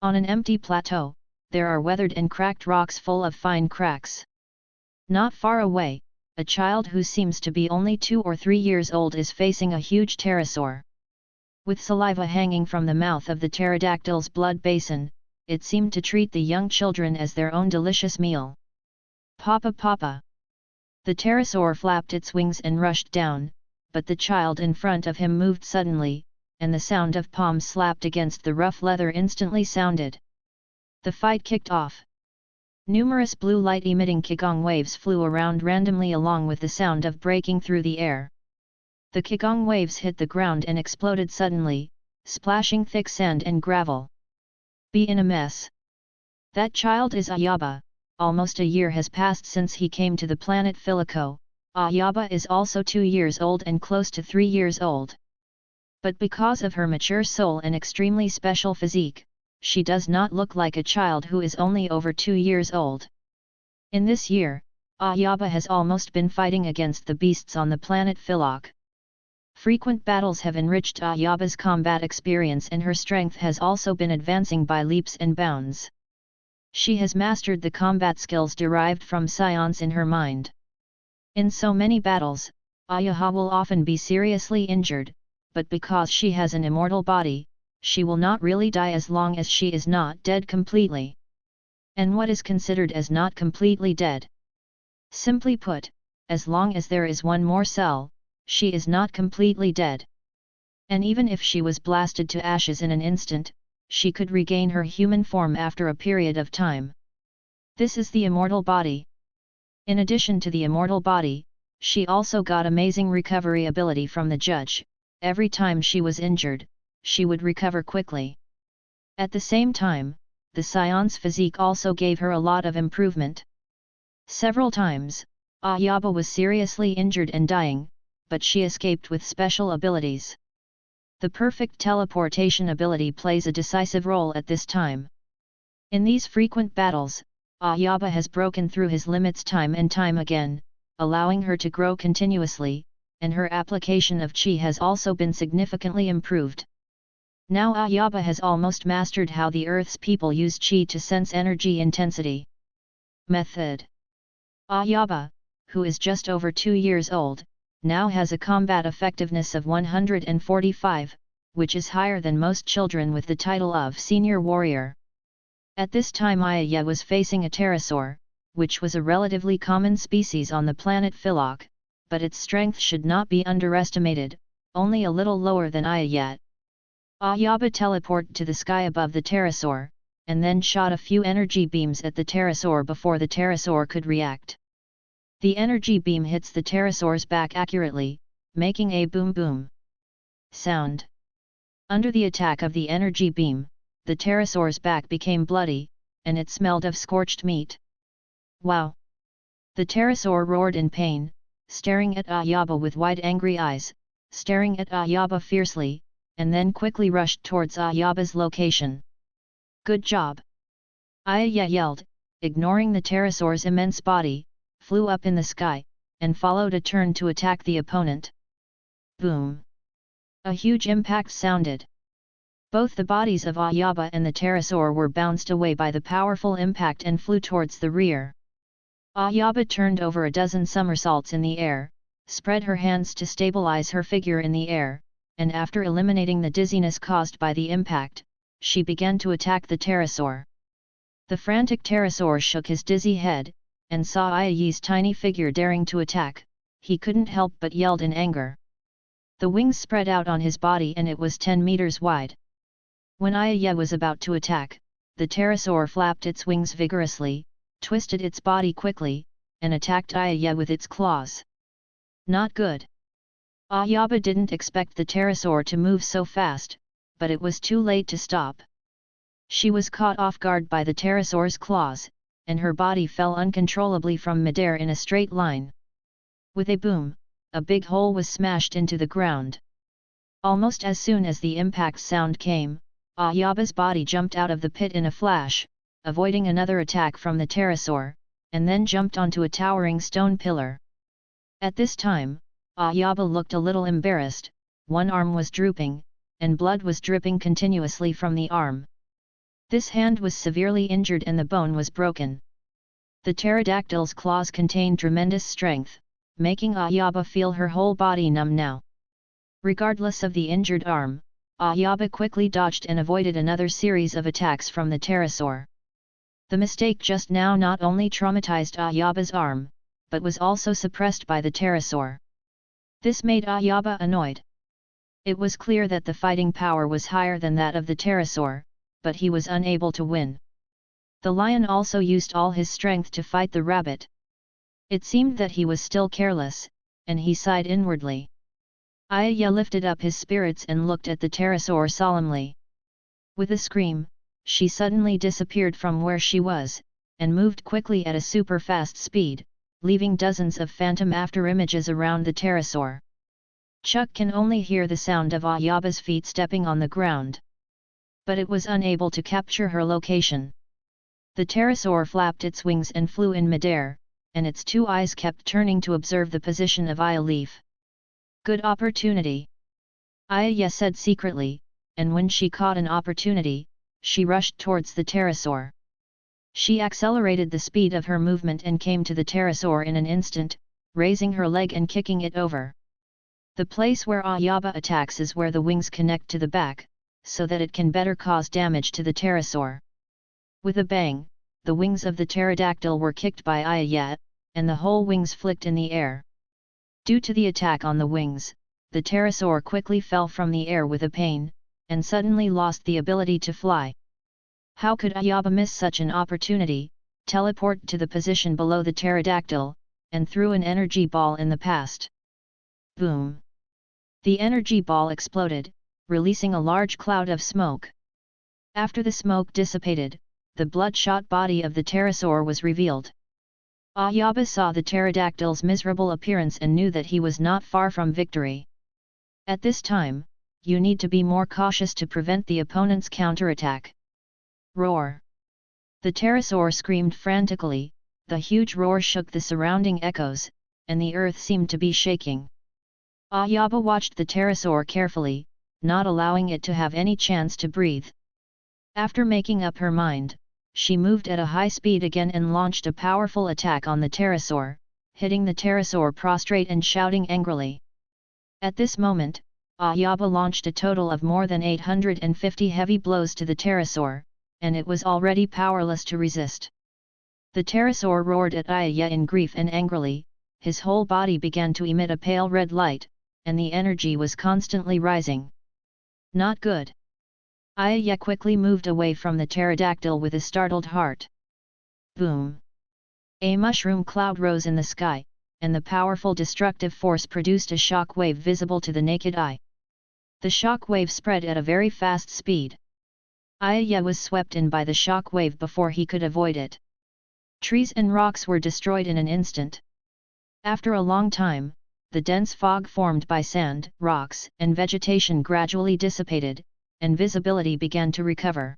On an empty plateau, there are weathered and cracked rocks full of fine cracks. Not far away, a child who seems to be only 2 or 3 years old is facing a huge pterosaur. With saliva hanging from the mouth of the pterodactyl's blood basin, it seemed to treat the young children as their own delicious meal. Papa papa! The pterosaur flapped its wings and rushed down, but the child in front of him moved suddenly, and the sound of palms slapped against the rough leather instantly sounded. The fight kicked off. Numerous blue light-emitting qigong waves flew around randomly along with the sound of breaking through the air. The qigong waves hit the ground and exploded suddenly, splashing thick sand and gravel. Be in a mess. That child is Ayaba. Almost a year has passed since he came to the planet Philico. Ayaba is also 2 years old and close to 3 years old. But because of her mature soul and extremely special physique, she does not look like a child who is only over 2 years old. In this year, Ayaba has almost been fighting against the beasts on the planet Philok. Frequent battles have enriched Ayaba's combat experience and her strength has also been advancing by leaps and bounds. She has mastered the combat skills derived from science in her mind. In so many battles, Ayaka will often be seriously injured, but because she has an immortal body, she will not really die as long as she is not dead completely. And what is considered as not completely dead? Simply put, as long as there is one more cell, she is not completely dead. And even if she was blasted to ashes in an instant, she could regain her human form after a period of time. This is the immortal body. In addition to the immortal body, she also got amazing recovery ability from the judge. Every time she was injured, she would recover quickly. At the same time, the science physique also gave her a lot of improvement. Several times, Ayaba was seriously injured and dying, but she escaped with special abilities. The perfect teleportation ability plays a decisive role at this time. In these frequent battles, Ayaba has broken through his limits time and time again, allowing her to grow continuously, and her application of Qi has also been significantly improved. Now Ayaba has almost mastered how the Earth's people use Qi to sense energy intensity. Method. Ayaba, who is just over 2 years old, now has a combat effectiveness of 145, which is higher than most children with the title of senior warrior. At this time Ayaka was facing a pterosaur, which was a relatively common species on the planet Philok, but its strength should not be underestimated, only a little lower than Ayaka. Ayaba teleported to the sky above the pterosaur, and then shot a few energy beams at the pterosaur before the pterosaur could react. The energy beam hits the pterosaur's back accurately, making a boom boom sound. Under the attack of the energy beam, the pterosaur's back became bloody, and it smelled of scorched meat. Wow! The pterosaur roared in pain, staring at Ayaba with wide angry eyes, staring at Ayaba fiercely, and then quickly rushed towards Ayaba's location. Good job! Ayaka yelled, ignoring the pterosaur's immense body, flew up in the sky, and followed a turn to attack the opponent. Boom! A huge impact sounded. Both the bodies of Ayaba and the pterosaur were bounced away by the powerful impact and flew towards the rear. Ayaba turned over a dozen somersaults in the air, spread her hands to stabilize her figure in the air, and after eliminating the dizziness caused by the impact, she began to attack the pterosaur. The frantic pterosaur shook his dizzy head, and saw Ayaka's tiny figure daring to attack. He couldn't help but yelled in anger. The wings spread out on his body and it was 10 meters wide. When Ayaka was about to attack, the pterosaur flapped its wings vigorously, twisted its body quickly, and attacked Ayaka with its claws. Not good. Ayaka didn't expect the pterosaur to move so fast, but it was too late to stop. She was caught off guard by the pterosaur's claws, and her body fell uncontrollably from midair in a straight line. With a boom, a big hole was smashed into the ground. Almost as soon as the impact sound came, Ayaba's body jumped out of the pit in a flash, avoiding another attack from the pterosaur, and then jumped onto a towering stone pillar. At this time, Ayaba looked a little embarrassed, one arm was drooping, and blood was dripping continuously from the arm. This hand was severely injured and the bone was broken. The pterodactyl's claws contained tremendous strength, making Ayaka feel her whole body numb now. Regardless of the injured arm, Ayaka quickly dodged and avoided another series of attacks from the pterosaur. The mistake just now not only traumatized Ayaka's arm, but was also suppressed by the pterosaur. This made Ayaka annoyed. It was clear that the fighting power was higher than that of the pterosaur, but he was unable to win. The lion also used all his strength to fight the rabbit. It seemed that he was still careless, and he sighed inwardly. Ayaka lifted up his spirits and looked at the pterosaur solemnly. With a scream, she suddenly disappeared from where she was, and moved quickly at a super-fast speed, leaving dozens of phantom afterimages around the pterosaur. Chuck can only hear the sound of Ayaka's feet stepping on the ground. But it was unable to capture her location. The pterosaur flapped its wings and flew in midair, and its two eyes kept turning to observe the position of Ayaka. Good opportunity, Ayaka said secretly, and when she caught an opportunity, she rushed towards the pterosaur. She accelerated the speed of her movement and came to the pterosaur in an instant, raising her leg and kicking it over. The place where Ayaka attacks is where the wings connect to the back, so that it can better cause damage to the pterosaur. With a bang, the wings of the pterodactyl were kicked by Ayaka, and the whole wings flicked in the air. Due to the attack on the wings, the pterosaur quickly fell from the air with a pain, and suddenly lost the ability to fly. How could Ayaka miss such an opportunity? Teleport to the position below the pterodactyl, and threw an energy ball in the past. Boom! The energy ball exploded, releasing a large cloud of smoke. After the smoke dissipated, the bloodshot body of the pterosaur was revealed. Ayaka saw the pterodactyl's miserable appearance and knew that he was not far from victory. At this time, you need to be more cautious to prevent the opponent's counterattack. Roar! The pterosaur screamed frantically, the huge roar shook the surrounding echoes, and the earth seemed to be shaking. Ayaka watched the pterosaur carefully, not allowing it to have any chance to breathe. After making up her mind, she moved at a high speed again and launched a powerful attack on the pterosaur, hitting the pterosaur prostrate and shouting angrily. At this moment, Ayaka launched a total of more than 850 heavy blows to the pterosaur, and it was already powerless to resist. The pterosaur roared at Ayaka in grief and angrily, his whole body began to emit a pale red light, and the energy was constantly rising. Not good. Ayaka quickly moved away from the pterodactyl with a startled heart. Boom! A mushroom cloud rose in the sky, and the powerful destructive force produced a shock wave visible to the naked eye. The shock wave spread at a very fast speed. Ayaka was swept in by the shock wave before he could avoid it. Trees and rocks were destroyed in an instant. After a long time, the dense fog formed by sand, rocks, and vegetation gradually dissipated, and visibility began to recover.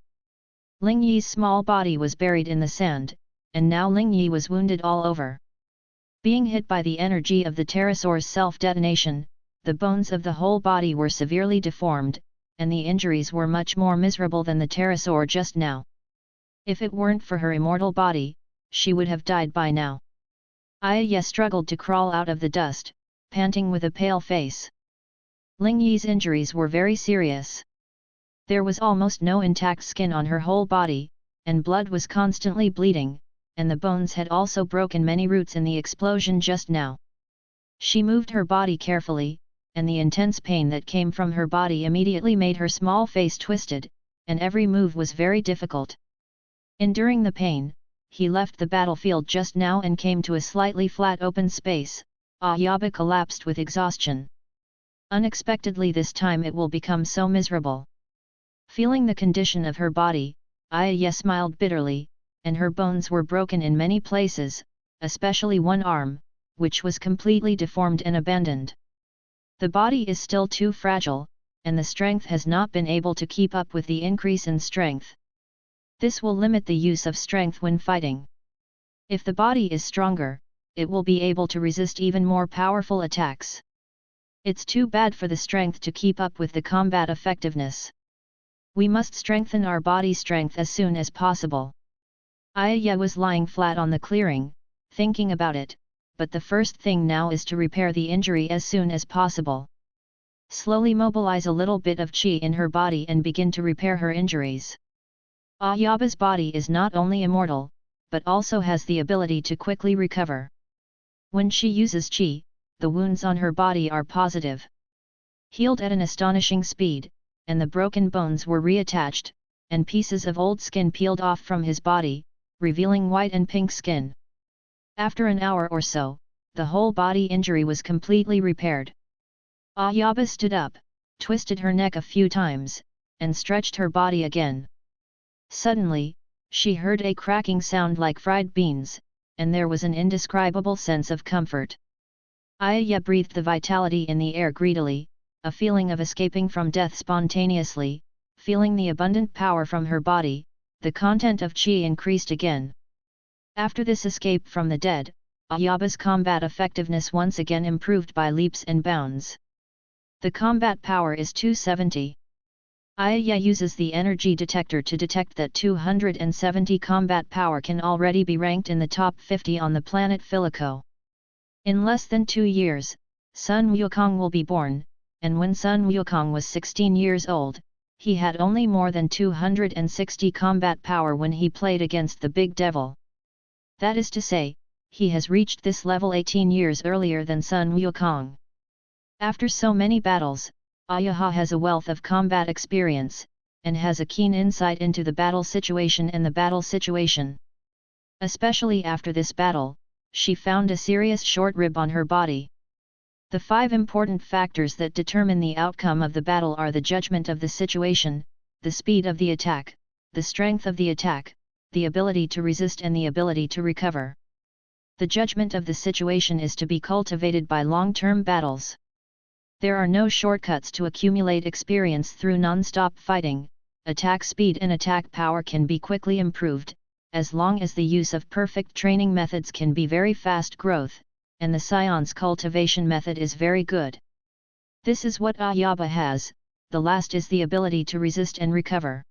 Lingyi's small body was buried in the sand, and now Lingyi was wounded all over. Being hit by the energy of the pterosaur's self-detonation, the bones of the whole body were severely deformed, and the injuries were much more miserable than the pterosaur just now. If it weren't for her immortal body, she would have died by now. Ayaka struggled to crawl out of the dust, panting with a pale face. Lingyi's injuries were very serious. There was almost no intact skin on her whole body, and blood was constantly bleeding, and the bones had also broken many roots in the explosion just now. She moved her body carefully, and the intense pain that came from her body immediately made her small face twisted, and every move was very difficult. Enduring the pain, he left the battlefield just now and came to a slightly flat open space. Ayaka collapsed with exhaustion. Unexpectedly this time it will become so miserable. Feeling the condition of her body, Ayaka smiled bitterly, and her bones were broken in many places, especially one arm, which was completely deformed and abandoned. The body is still too fragile, and the strength has not been able to keep up with the increase in strength. This will limit the use of strength when fighting. If the body is stronger, it will be able to resist even more powerful attacks. It's too bad for the strength to keep up with the combat effectiveness. We must strengthen our body strength as soon as possible. Ayaka was lying flat on the clearing, thinking about it, but the first thing now is to repair the injury as soon as possible. Slowly mobilize a little bit of chi in her body and begin to repair her injuries. Ayaba's body is not only immortal, but also has the ability to quickly recover. When she uses chi, the wounds on her body are positive. Healed at an astonishing speed, and the broken bones were reattached, and pieces of old skin peeled off from his body, revealing white and pink skin. After an hour or so, the whole body injury was completely repaired. Ayaba stood up, twisted her neck a few times, and stretched her body again. Suddenly, she heard a cracking sound like fried beans, and there was an indescribable sense of comfort. Ayaka breathed the vitality in the air greedily, a feeling of escaping from death spontaneously, feeling the abundant power from her body, the content of chi increased again. After this escape from the dead, Ayaba's combat effectiveness once again improved by leaps and bounds. The combat power is 270. Ayaka uses the energy detector to detect that 270 combat power can already be ranked in the top 50 on the planet Filico. In less than 2 years, Sun Wukong will be born, and when Sun Wukong was 16 years old, he had only more than 260 combat power when he played against the Big Devil. That is to say, he has reached this level 18 years earlier than Sun Wukong. After so many battles, Ayaka has a wealth of combat experience, and has a keen insight into the battle situation and the battle situation. Especially after this battle, she found a serious short rib on her body. The 5 important factors that determine the outcome of the battle are the judgment of the situation, the speed of the attack, the strength of the attack, the ability to resist and the ability to recover. The judgment of the situation is to be cultivated by long-term battles. There are no shortcuts to accumulate experience through non-stop fighting. Attack speed and attack power can be quickly improved, as long as the use of perfect training methods can be very fast growth, and the science cultivation method is very good. This is what Ayaba has. The last is the ability to resist and recover.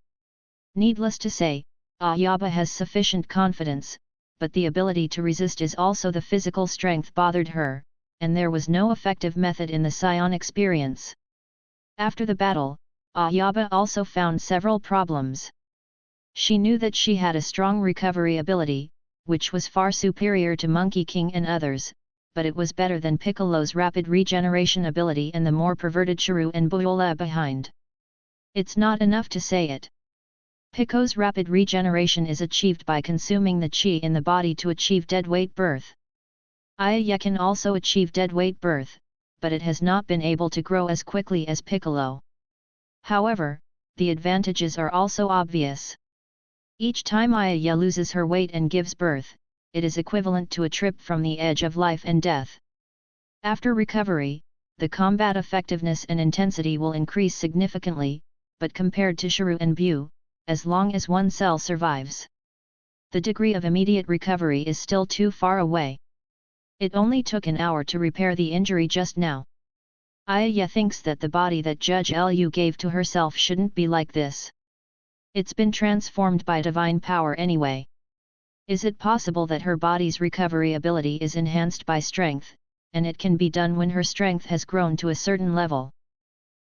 Needless to say, Ayaba has sufficient confidence, but the ability to resist is also the physical strength bothered her, and there was no effective method in the Scion experience. After the battle, Ayaba also found several problems. She knew that she had a strong recovery ability, which was far superior to Monkey King and others, but it was better than Piccolo's rapid regeneration ability and the more perverted Chiru and Buola behind. It's not enough to say it. Pico's rapid regeneration is achieved by consuming the chi in the body to achieve deadweight birth. Ayaka can also achieve deadweight birth, but it has not been able to grow as quickly as Piccolo. However, the advantages are also obvious. Each time Ayaka loses her weight and gives birth, it is equivalent to a trip from the edge of life and death. After recovery, the combat effectiveness and intensity will increase significantly, but compared to Chiru and Bu, as long as one cell survives, the degree of immediate recovery is still too far away. It only took an hour to repair the injury just now. Ayaka thinks that the body that Judge Lu gave to herself shouldn't be like this. It's been transformed by divine power anyway. Is it possible that her body's recovery ability is enhanced by strength, and it can be done when her strength has grown to a certain level?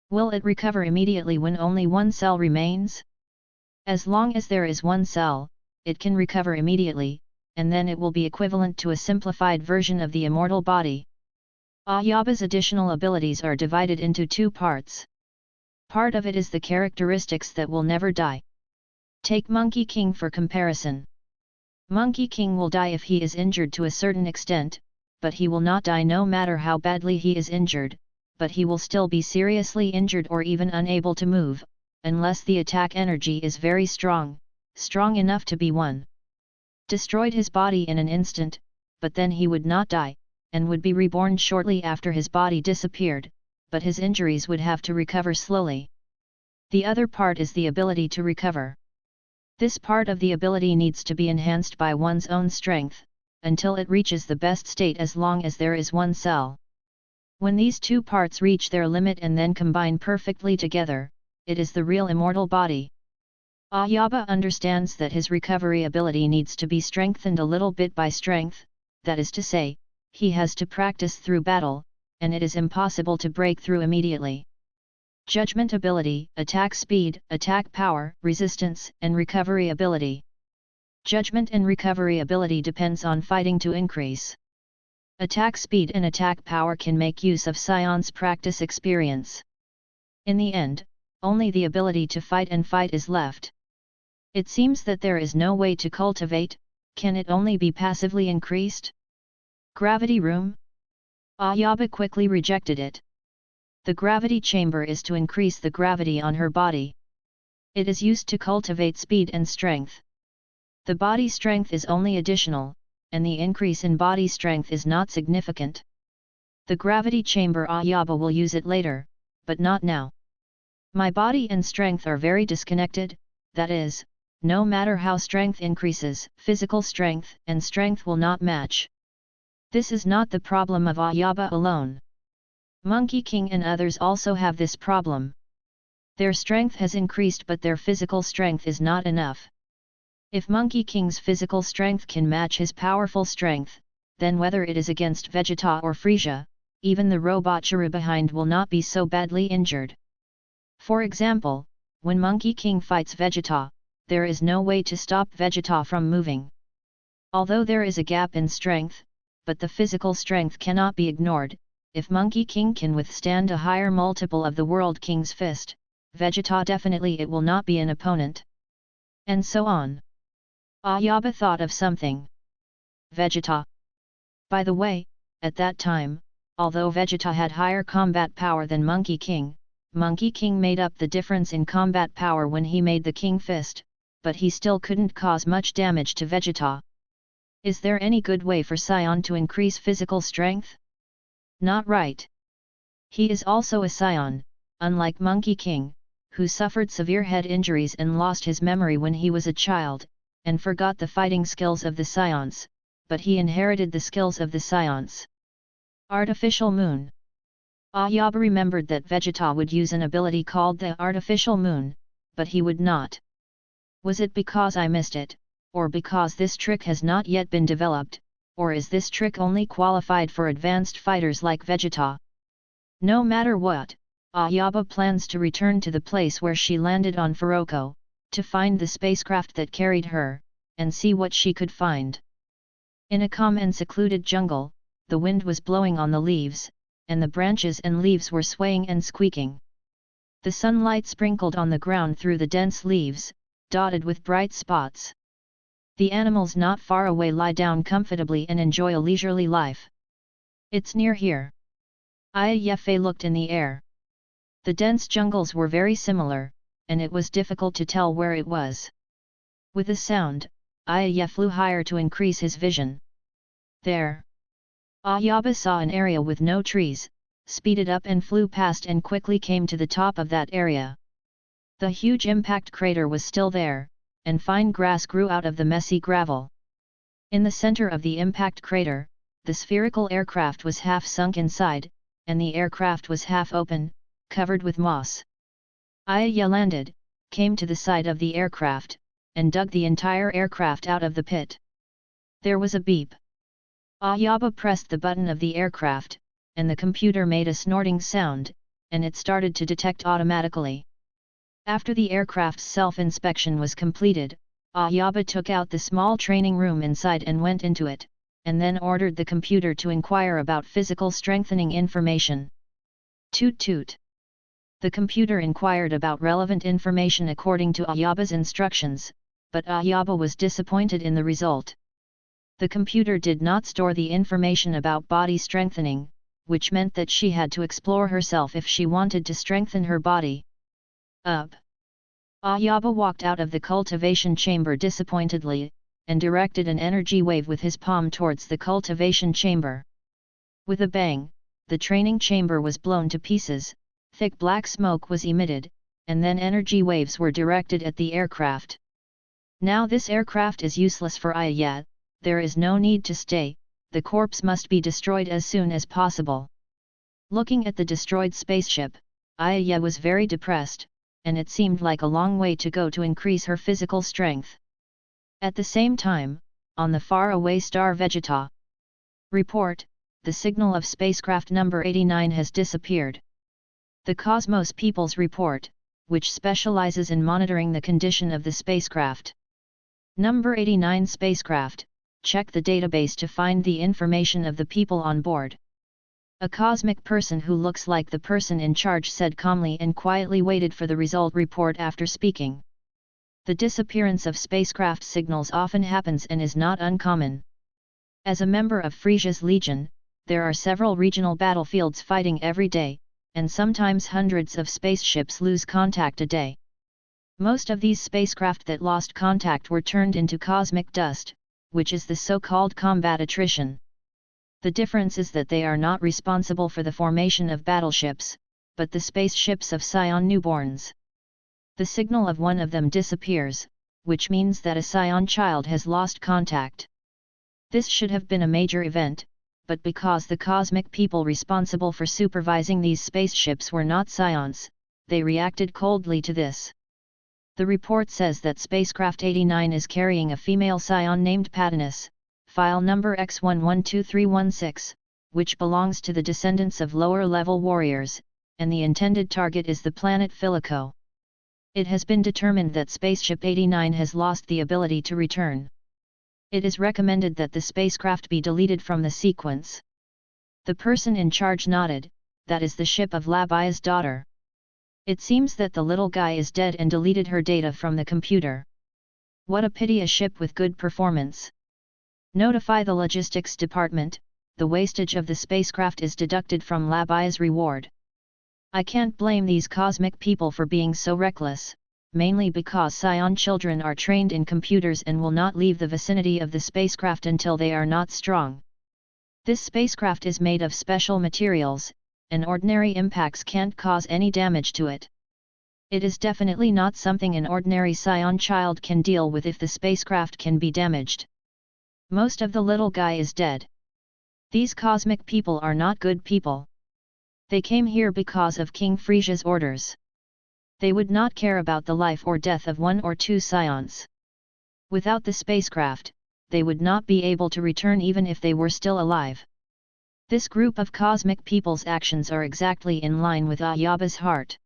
Will it recover immediately when only one cell remains? As long as there is one cell, it can recover immediately, and then it will be equivalent to a simplified version of the immortal body. Ayaba's additional abilities are divided into 2 parts. Part of it is the characteristics that will never die. Take Monkey King for comparison. Monkey King will die if he is injured to a certain extent, but he will not die no matter how badly he is injured, but he will still be seriously injured or even unable to move, unless the attack energy is very strong, strong enough to be destroyed his body in an instant, but then he would not die, and would be reborn shortly after his body disappeared, but his injuries would have to recover slowly. The other part is the ability to recover. This part of the ability needs to be enhanced by one's own strength, until it reaches the best state as long as there is one cell. When these 2 parts reach their limit and then combine perfectly together, it is the real immortal body. Ayaba understands that his recovery ability needs to be strengthened a little bit by strength, that is to say, he has to practice through battle, and it is impossible to break through immediately. Judgment ability, attack speed, attack power, resistance, and recovery ability. Judgment and recovery ability depends on fighting to increase. Attack speed and attack power can make use of Scion's practice experience. In the end, only the ability to fight and fight is left. It seems that there is no way to cultivate, can it only be passively increased? Gravity room? Ayaka quickly rejected it. The gravity chamber is to increase the gravity on her body. It is used to cultivate speed and strength. The body strength is only additional, and the increase in body strength is not significant. The gravity chamber Ayaka will use it later, but not now. My body and strength are very disconnected, that is, no matter how strength increases, physical strength and strength will not match. This is not the problem of Ayaka alone. Monkey King and others also have this problem. Their strength has increased but their physical strength is not enough. If Monkey King's physical strength can match his powerful strength, then whether it is against Vegeta or Frieza, even the robot Jiru behind will not be so badly injured. For example, when Monkey King fights Vegeta, there is no way to stop Vegeta from moving. Although there is a gap in strength, but the physical strength cannot be ignored. If Monkey King can withstand a higher multiple of the World King's fist, Vegeta definitely it will not be an opponent. And so on. Ayaka thought of something. Vegeta. By the way, at that time, although Vegeta had higher combat power than Monkey King made up the difference in combat power when he made the King Fist, but he still couldn't cause much damage to Vegeta. Is there any good way for Scion to increase physical strength? Not right. He is also a Scion, unlike Monkey King, who suffered severe head injuries and lost his memory when he was a child, and forgot the fighting skills of the Scions, but he inherited the skills of the Scions. Artificial Moon. Ayaka remembered that Vegeta would use an ability called the Artificial Moon, but he would not. Was it because I missed it, or because this trick has not yet been developed, or is this trick only qualified for advanced fighters like Vegeta? No matter what, Ayaka plans to return to the place where she landed on Furoko, to find the spacecraft that carried her, and see what she could find. In a calm and secluded jungle, the wind was blowing on the leaves, and the branches and leaves were swaying and squeaking. The sunlight sprinkled on the ground through the dense leaves, dotted with bright spots. The animals not far away lie down comfortably and enjoy a leisurely life. It's near here. Ayaka looked in the air. The dense jungles were very similar, and it was difficult to tell where it was. With a sound, Ayaka flew higher to increase his vision. There. Ayaka saw an area with no trees, speeded up and flew past and quickly came to the top of that area. The huge impact crater was still there, and fine grass grew out of the messy gravel. In the center of the impact crater, the spherical aircraft was half sunk inside, and the aircraft was half open, covered with moss. Ayaka landed, came to the side of the aircraft, and dug the entire aircraft out of the pit. There was a beep. Ayaka pressed the button of the aircraft, and the computer made a snorting sound, and it started to detect automatically. After the aircraft's self-inspection was completed, Ayaka took out the small training room inside and went into it, and then ordered the computer to inquire about physical strengthening information. Toot toot. The computer inquired about relevant information according to Ayaka's instructions, but Ayaka was disappointed in the result. The computer did not store the information about body strengthening, which meant that she had to explore herself if she wanted to strengthen her body. Up. Ayaka walked out of the cultivation chamber disappointedly, and directed an energy wave with his palm towards the cultivation chamber. With a bang, the training chamber was blown to pieces, thick black smoke was emitted, and then energy waves were directed at the aircraft. Now this aircraft is useless for Ayaka, there is no need to stay, the corpse must be destroyed as soon as possible. Looking at the destroyed spaceship, Ayaka was very depressed, and it seemed like a long way to go to increase her physical strength. At the same time, on the far-away star Vegeta. Report, the signal of spacecraft number 89 has disappeared. The Cosmos People's Report, which specializes in monitoring the condition of the spacecraft. Number 89 spacecraft, check the database to find the information of the people on board. A cosmic person who looks like the person in charge said calmly and quietly waited for the result report after speaking. The disappearance of spacecraft signals often happens and is not uncommon. As a member of Frisia's Legion, there are several regional battlefields fighting every day, and sometimes hundreds of spaceships lose contact a day. Most of these spacecraft that lost contact were turned into cosmic dust, which is the so-called combat attrition. The difference is that they are not responsible for the formation of battleships, but the spaceships of Scion newborns. The signal of one of them disappears, which means that a Scion child has lost contact. This should have been a major event, but because the cosmic people responsible for supervising these spaceships were not Scions, they reacted coldly to this. The report says that spacecraft 89 is carrying a female Scion named Patinus, file number X112316, which belongs to the descendants of lower-level warriors, and the intended target is the planet Philico. It has been determined that spaceship 89 has lost the ability to return. It is recommended that the spacecraft be deleted from the sequence. The person in charge nodded, that is the ship of Labia's daughter. It seems that the little guy is dead and deleted her data from the computer. What a pity, a ship with good performance. Notify the logistics department, the wastage of the spacecraft is deducted from Labia's reward. I can't blame these cosmic people for being so reckless, mainly because Scion children are trained in computers and will not leave the vicinity of the spacecraft until they are not strong. This spacecraft is made of special materials, and ordinary impacts can't cause any damage to it. It is definitely not something an ordinary Scion child can deal with if the spacecraft can be damaged. Most of the little guy is dead. These cosmic people are not good people. They came here because of King Frisia's orders. They would not care about the life or death of one or two Scions. Without the spacecraft, they would not be able to return even if they were still alive. This group of cosmic people's actions are exactly in line with Ayaba's heart.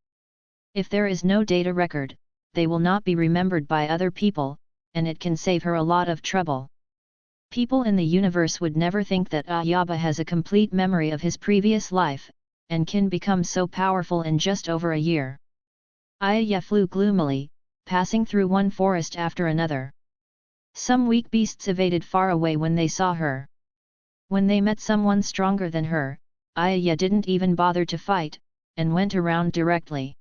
If there is no data record, they will not be remembered by other people, and it can save her a lot of trouble. People in the universe would never think that Ayaba has a complete memory of his previous life, and can become so powerful in just over a year. Ayaka flew gloomily, passing through one forest after another. Some weak beasts evaded far away when they saw her. When they met someone stronger than her, Ayaka didn't even bother to fight, and went around directly.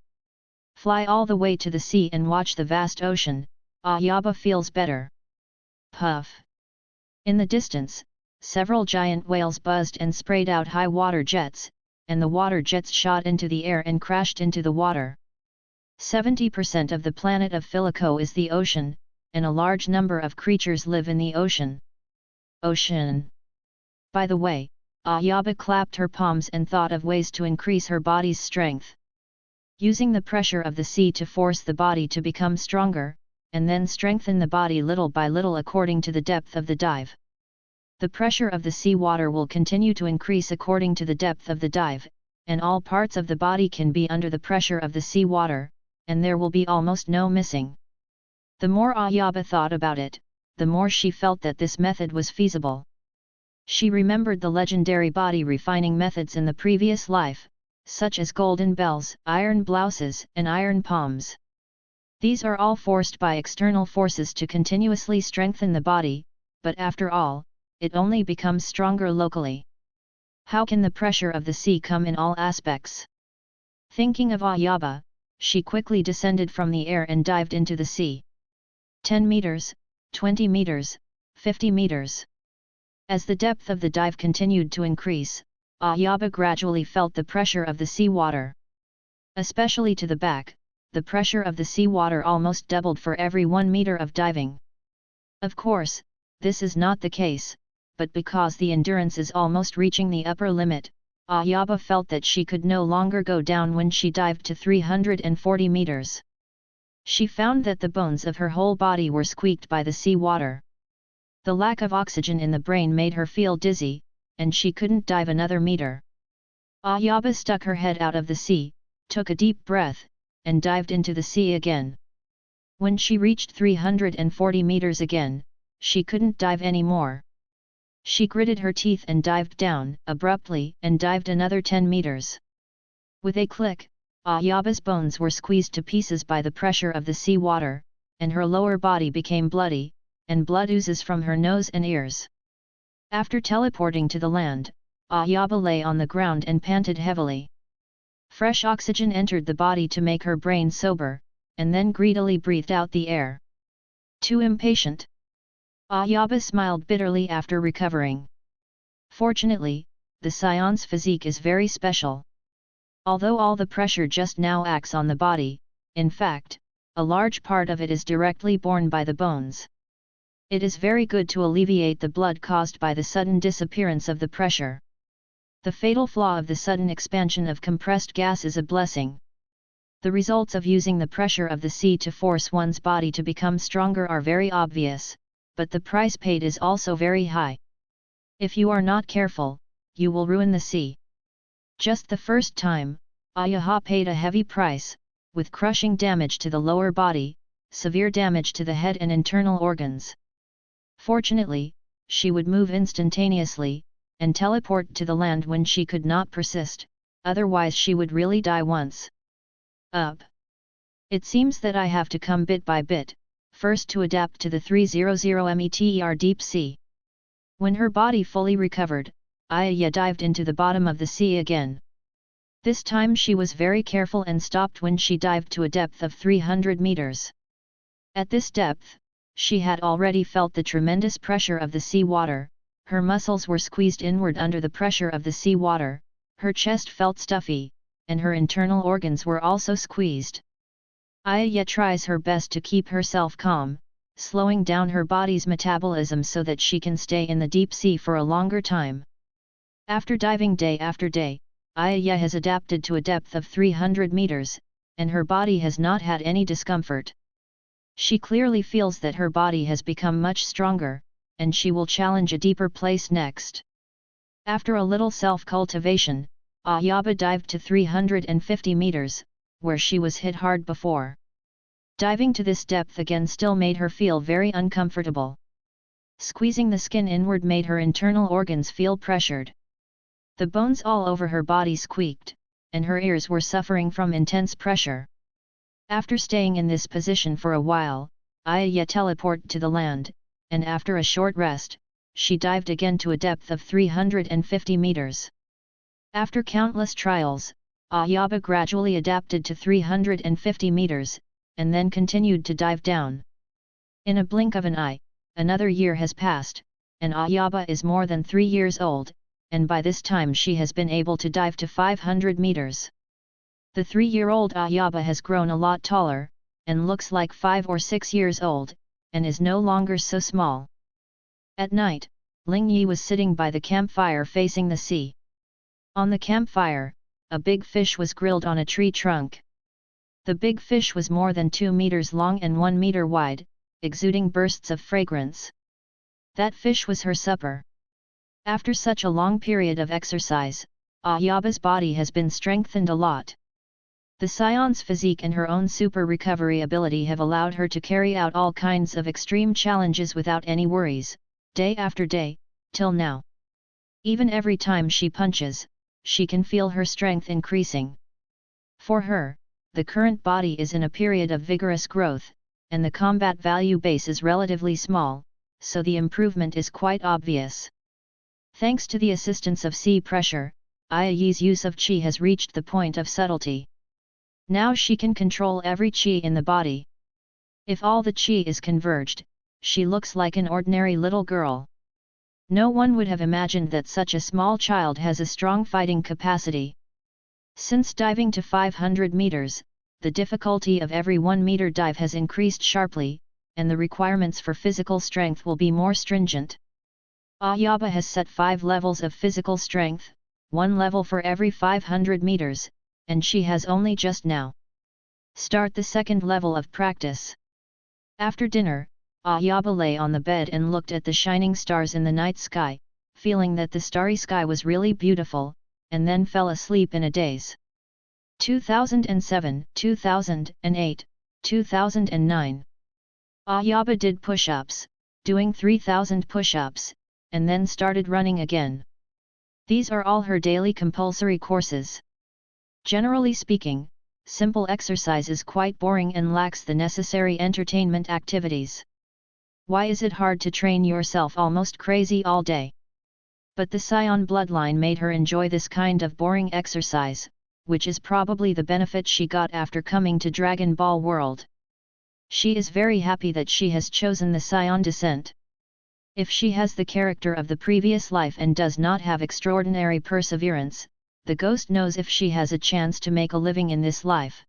Fly all the way to the sea and watch the vast ocean, Ayaba feels better. Puff. In the distance, several giant whales buzzed and sprayed out high water jets, and the water jets shot into the air and crashed into the water. 70% of the planet of Philico is the ocean, and a large number of creatures live in the ocean. Ocean. By the way, Ayaba clapped her palms and thought of ways to increase her body's strength. Using the pressure of the sea to force the body to become stronger, and then strengthen the body little by little according to the depth of the dive. The pressure of the sea water will continue to increase according to the depth of the dive, and all parts of the body can be under the pressure of the sea water, and there will be almost no missing. The more Ayaba thought about it, the more she felt that this method was feasible. She remembered the legendary body refining methods in the previous life, such as golden bells, iron blouses, and iron palms. These are all forced by external forces to continuously strengthen the body, but after all, it only becomes stronger locally. How can the pressure of the sea come in all aspects? Thinking of Ayaba, she quickly descended from the air and dived into the sea. 10 meters, 20 meters, 50 meters. As the depth of the dive continued to increase, Ayaba gradually felt the pressure of the seawater. Especially to the back, the pressure of the seawater almost doubled for every 1 meter of diving. Of course, this is not the case, but because the endurance is almost reaching the upper limit, Ayaba felt that she could no longer go down when she dived to 340 meters. She found that the bones of her whole body were squeaked by the sea water. The lack of oxygen in the brain made her feel dizzy, and she couldn't dive another meter. Ayaka stuck her head out of the sea, took a deep breath, and dived into the sea again. When she reached 340 meters again, she couldn't dive anymore. She gritted her teeth and dived down abruptly and dived another 10 meters. With a click, Ayaka's bones were squeezed to pieces by the pressure of the sea water, and her lower body became bloody, and blood oozes from her nose and ears. After teleporting to the land, Ayaka lay on the ground and panted heavily. Fresh oxygen entered the body to make her brain sober, and then greedily breathed out the air. Too impatient? Ayaka smiled bitterly after recovering. Fortunately, the Scion's physique is very special. Although all the pressure just now acts on the body, in fact, a large part of it is directly borne by the bones. It is very good to alleviate the blood caused by the sudden disappearance of the pressure. The fatal flaw of the sudden expansion of compressed gas is a blessing. The results of using the pressure of the sea to force one's body to become stronger are very obvious, but the price paid is also very high. If you are not careful, you will ruin the sea. Just the first time, Ayaka paid a heavy price, with crushing damage to the lower body, severe damage to the head and internal organs. Fortunately, she would move instantaneously, and teleport to the land when she could not persist, otherwise she would really die once. Up. It seems that I have to come bit by bit, first to adapt to the 300 meter deep sea. When her body fully recovered, Ayaka dived into the bottom of the sea again. This time she was very careful and stopped when she dived to a depth of 300 meters. At this depth, she had already felt the tremendous pressure of the sea water, her muscles were squeezed inward under the pressure of the sea water, her chest felt stuffy, and her internal organs were also squeezed. Ayaka tries her best to keep herself calm, slowing down her body's metabolism so that she can stay in the deep sea for a longer time. After diving day after day, Ayaka has adapted to a depth of 300 meters, and her body has not had any discomfort. She clearly feels that her body has become much stronger, and she will challenge a deeper place next. After a little self-cultivation, Ayaka dived to 350 meters, where she was hit hard before. Diving to this depth again still made her feel very uncomfortable. Squeezing the skin inward made her internal organs feel pressured. The bones all over her body squeaked, and her ears were suffering from intense pressure. After staying in this position for a while, Ayaka teleported to the land, and after a short rest, she dived again to a depth of 350 meters. After countless trials, Ayaka gradually adapted to 350 meters, and then continued to dive down. In a blink of an eye, another year has passed, and Ayaka is more than 3 years old, and by this time she has been able to dive to 500 meters. The 3-year-old Ayaka has grown a lot taller, and looks like 5 or 6 years old, and is no longer so small. At night, Ling Yi was sitting by the campfire facing the sea. On the campfire, a big fish was grilled on a tree trunk. The big fish was more than 2 meters long and 1 meter wide, exuding bursts of fragrance. That fish was her supper. After such a long period of exercise, Ayaka's body has been strengthened a lot. The Scion's physique and her own super recovery ability have allowed her to carry out all kinds of extreme challenges without any worries, day after day, till now. Even every time she punches, she can feel her strength increasing. For her, the current body is in a period of vigorous growth, and the combat value base is relatively small, so the improvement is quite obvious. Thanks to the assistance of sea pressure, Ayaka's use of qi has reached the point of subtlety. Now she can control every qi in the body. If all the qi is converged, she looks like an ordinary little girl. No one would have imagined that such a small child has a strong fighting capacity. Since diving to 500 meters, the difficulty of every 1 meter dive has increased sharply, and the requirements for physical strength will be more stringent. Ayaka has set 5 levels of physical strength, 1 level for every 500 meters, and she has only just now start the second level of practice. After dinner, Ayaka lay on the bed and looked at the shining stars in the night sky, feeling that the starry sky was really beautiful, and then fell asleep in a daze. 2007, 2008, 2009. Ayaka did push-ups, doing 3,000 push-ups, and then started running again. These are all her daily compulsory courses. Generally speaking, simple exercise is quite boring and lacks the necessary entertainment activities. Why is it hard to train yourself almost crazy all day? But the Scion bloodline made her enjoy this kind of boring exercise, which is probably the benefit she got after coming to Dragon Ball World. She is very happy that she has chosen the Scion descent. If she has the character of the previous life and does not have extraordinary perseverance, the ghost knows if she has a chance to make a living in this life.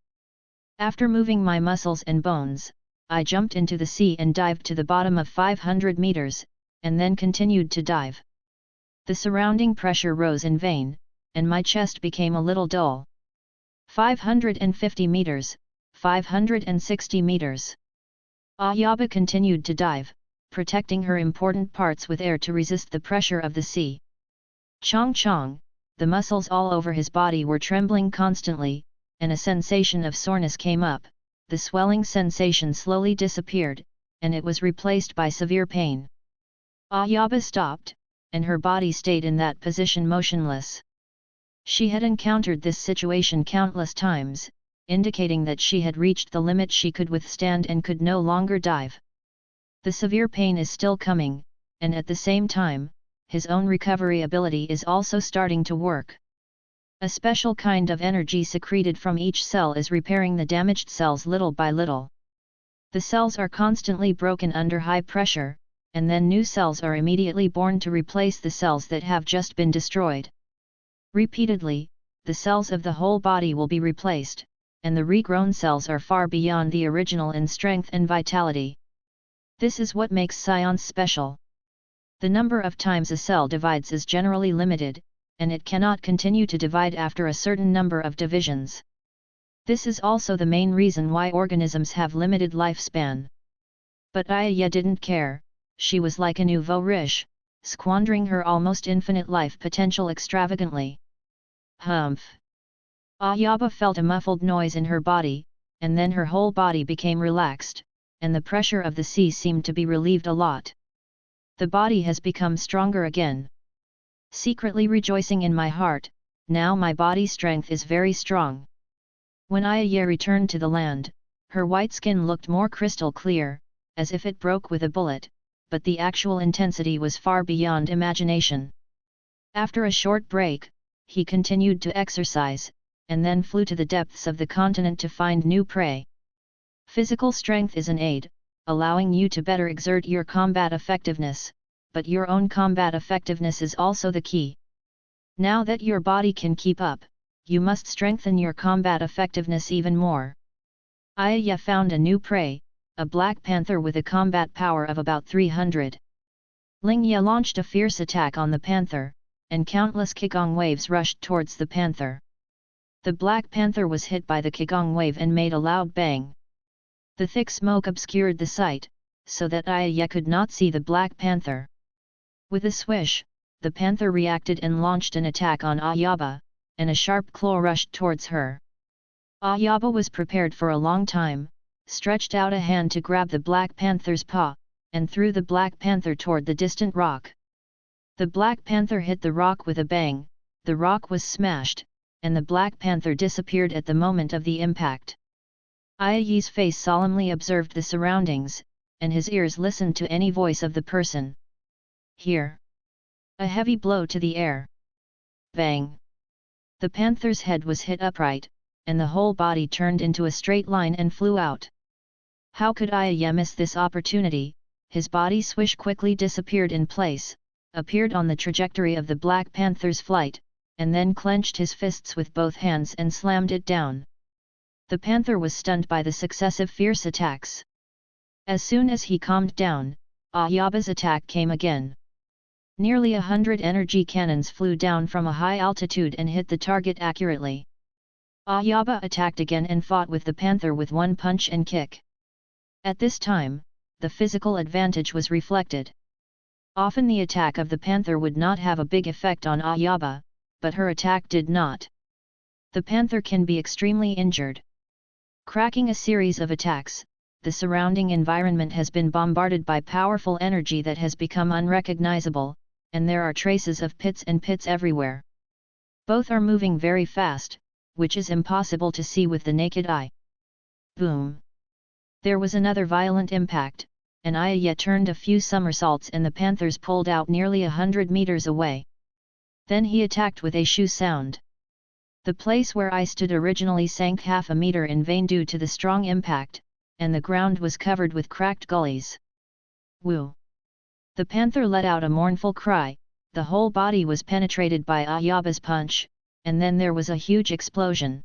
After moving my muscles and bones, I jumped into the sea and dived to the bottom of 500 meters, and then continued to dive. The surrounding pressure rose in vain, and my chest became a little dull. 550 meters, 560 meters. Ayaka continued to dive, protecting her important parts with air to resist the pressure of the sea. Chong chong, the muscles all over his body were trembling constantly, and a sensation of soreness came up. The swelling sensation slowly disappeared, and it was replaced by severe pain. Ayaka stopped, and her body stayed in that position motionless. She had encountered this situation countless times, indicating that she had reached the limit she could withstand and could no longer dive. The severe pain is still coming, and at the same time, his own recovery ability is also starting to work. A special kind of energy secreted from each cell is repairing the damaged cells little by little. The cells are constantly broken under high pressure, and then new cells are immediately born to replace the cells that have just been destroyed. Repeatedly, the cells of the whole body will be replaced, and the regrown cells are far beyond the original in strength and vitality. This is what makes Scions special. The number of times a cell divides is generally limited, and it cannot continue to divide after a certain number of divisions. This is also the main reason why organisms have limited lifespan. But Ayaka didn't care. She was like a nouveau riche, squandering her almost infinite life potential extravagantly. Humph! Ayaka felt a muffled noise in her body, and then her whole body became relaxed, and the pressure of the sea seemed to be relieved a lot. The body has become stronger again. Secretly rejoicing in my heart, now my body strength is very strong. When Ayaka returned to the land, her white skin looked more crystal clear, as if it broke with a bullet, but the actual intensity was far beyond imagination. After a short break, he continued to exercise, and then flew to the depths of the continent to find new prey. Physical strength is an aid, allowing you to better exert your combat effectiveness, but your own combat effectiveness is also the key. Now that your body can keep up, you must strengthen your combat effectiveness even more. Ayaka found a new prey, a black panther with a combat power of about 300. Lingya launched a fierce attack on the panther, and countless Qigong waves rushed towards the panther. The black panther was hit by the Qigong wave and made a loud bang. The thick smoke obscured the sight, so that Ayaka could not see the black panther. With a swish, the panther reacted and launched an attack on Ayaka, and a sharp claw rushed towards her. Ayaka was prepared for a long time, stretched out a hand to grab the black panther's paw, and threw the black panther toward the distant rock. The black panther hit the rock with a bang, the rock was smashed, and the black panther disappeared at the moment of the impact. Ayaka's face solemnly observed the surroundings, and his ears listened to any voice of the person. Here! A heavy blow to the air. Bang! The panther's head was hit upright, and the whole body turned into a straight line and flew out. How could Ayaka miss this opportunity? His body swish quickly disappeared in place, appeared on the trajectory of the black panther's flight, and then clenched his fists with both hands and slammed it down. The panther was stunned by the successive fierce attacks. As soon as he calmed down, Ayaka's attack came again. Nearly 100 energy cannons flew down from a high altitude and hit the target accurately. Ayaka attacked again and fought with the panther with one punch and kick. At this time, the physical advantage was reflected. Often the attack of the panther would not have a big effect on Ayaka, but her attack did not. The panther can be extremely injured. Cracking a series of attacks, the surrounding environment has been bombarded by powerful energy that has become unrecognizable, and there are traces of pits and pits everywhere. Both are moving very fast, which is impossible to see with the naked eye. Boom! There was another violent impact, and Ayaka turned a few somersaults and the panthers pulled out nearly 100 meters away. Then he attacked with a shoe sound. The place where I stood originally sank half a meter in vain due to the strong impact, and the ground was covered with cracked gullies. Woo! The panther let out a mournful cry, the whole body was penetrated by Ayaba's punch, and then there was a huge explosion.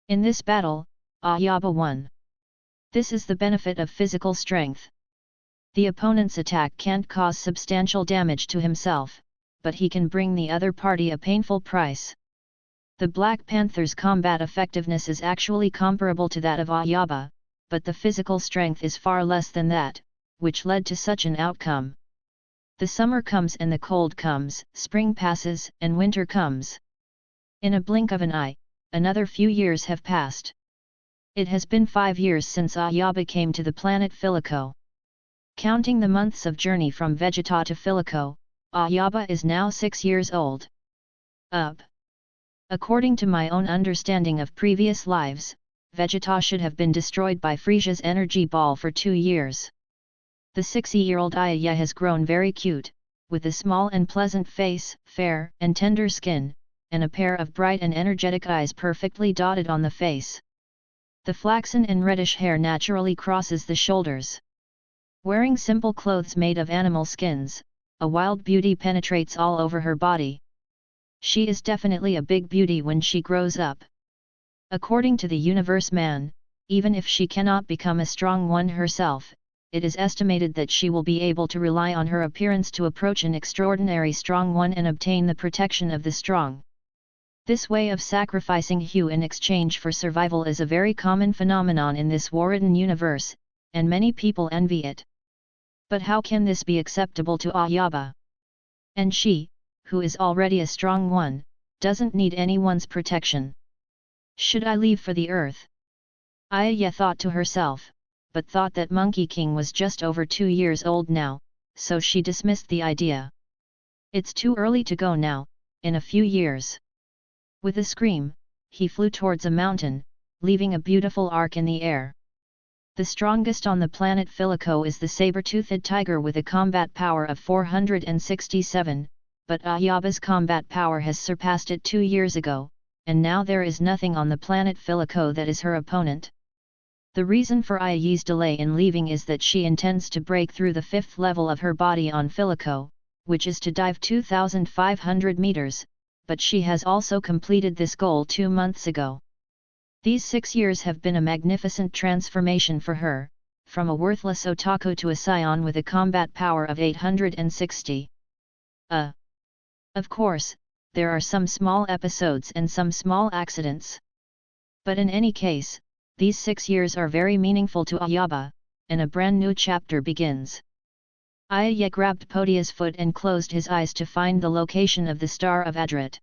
In this battle, Ayaba won. This is the benefit of physical strength. The opponent's attack can't cause substantial damage to himself, but he can bring the other party a painful price. The Black Panther's combat effectiveness is actually comparable to that of Ayaba, but the physical strength is far less than that, which led to such an outcome. The summer comes and the cold comes, spring passes and winter comes. In a blink of an eye, another few years have passed. It has been 5 years since Ayaba came to the planet Filico. Counting the months of journey from Vegeta to Filico, Ayaba is now 6 years old. According to my own understanding of previous lives, Vegeta should have been destroyed by Frisia's energy ball for 2 years. The 6-year-old Ayaka has grown very cute, with a small and pleasant face, fair and tender skin, and a pair of bright and energetic eyes perfectly dotted on the face. The flaxen and reddish hair naturally crosses the shoulders. Wearing simple clothes made of animal skins, a wild beauty penetrates all over her body. She is definitely a big beauty when she grows up. According to the universe man, even if she cannot become a strong one herself, it is estimated that she will be able to rely on her appearance to approach an extraordinary strong one and obtain the protection of the strong. This way of sacrificing hue in exchange for survival is a very common phenomenon in this war-ridden universe, and many people envy it. But how can this be acceptable to Ayaba? And she, who is already a strong one, doesn't need anyone's protection. Should I leave for the earth? Ayaka thought to herself, but thought that Monkey King was just over 2 years old now, so she dismissed the idea. It's too early to go now, in a few years. With a scream, he flew towards a mountain, leaving a beautiful arc in the air. The strongest on the planet Filico is the saber-toothed tiger with a combat power of 467, but Ayaba's combat power has surpassed it 2 years ago, and now there is nothing on the planet Filico that is her opponent. The reason for Ayaka's delay in leaving is that she intends to break through the 5th level of her body on Filico, which is to dive 2,500 meters, but she has also completed this goal 2 months ago. These 6 years have been a magnificent transformation for her, from a worthless otaku to a scion with a combat power of 860. Of course, there are some small episodes and some small accidents. But in any case, these 6 years are very meaningful to Ayaba, and a brand new chapter begins. Ayaka grabbed Podia's foot and closed his eyes to find the location of the Star of Adrit.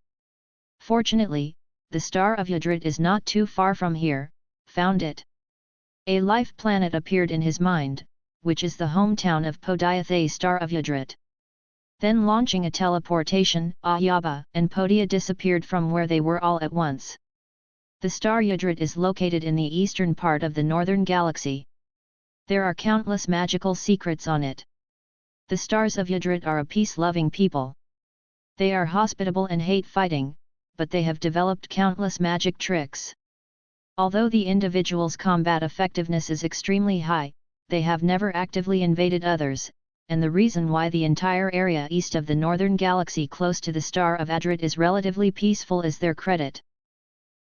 Fortunately, the Star of Adrit is not too far from here, found it. A life planet appeared in his mind, which is the hometown of Podia the Star of Adrit. Then launching a teleportation, Ayaba and Podia disappeared from where they were all at once. The star Yudrit is located in the eastern part of the northern galaxy. There are countless magical secrets on it. The stars of Yudrit are a peace-loving people. They are hospitable and hate fighting, but they have developed countless magic tricks. Although the individual's combat effectiveness is extremely high, they have never actively invaded others, and the reason why the entire area east of the northern galaxy close to the Star of Adrit is relatively peaceful is their credit.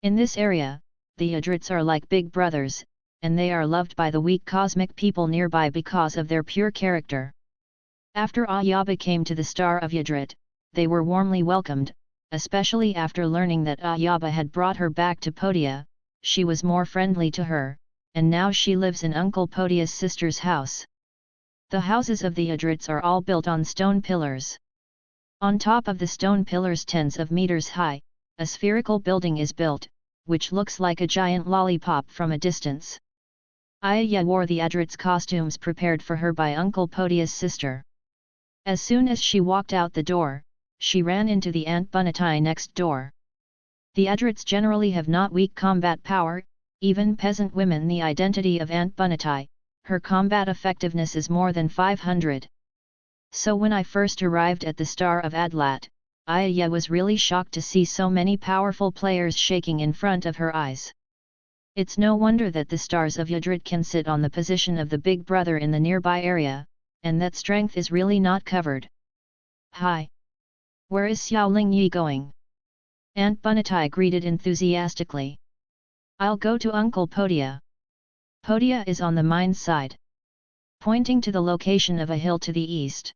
In this area, the Adrits are like big brothers, and they are loved by the weak cosmic people nearby because of their pure character. After Ayaba came to the Star of Adrit, they were warmly welcomed, especially after learning that Ayaba had brought her back to Podia. She was more friendly to her, and now she lives in Uncle Podia's sister's house. The houses of the Adrits are all built on stone pillars. On top of the stone pillars tens of meters high, a spherical building is built, which looks like a giant lollipop from a distance. Ayaka wore the Adrit's costumes prepared for her by Uncle Podia's sister. As soon as she walked out the door, she ran into the Ant Bunatai next door. The Adrits generally have not weak combat power, even peasant women. The identity of Ant Bunatai, her combat effectiveness is more than 500. So when I first arrived at the Star of Adlat, Ayaka was really shocked to see so many powerful players shaking in front of her eyes. It's no wonder that the stars of Yadrit can sit on the position of the big brother in the nearby area, and that strength is really not covered. Hi! Where is Xiaoling Yi going? Aunt Bunatai greeted enthusiastically. I'll go to Uncle Podia. Podia is on the mine's side. Pointing to the location of a hill to the east.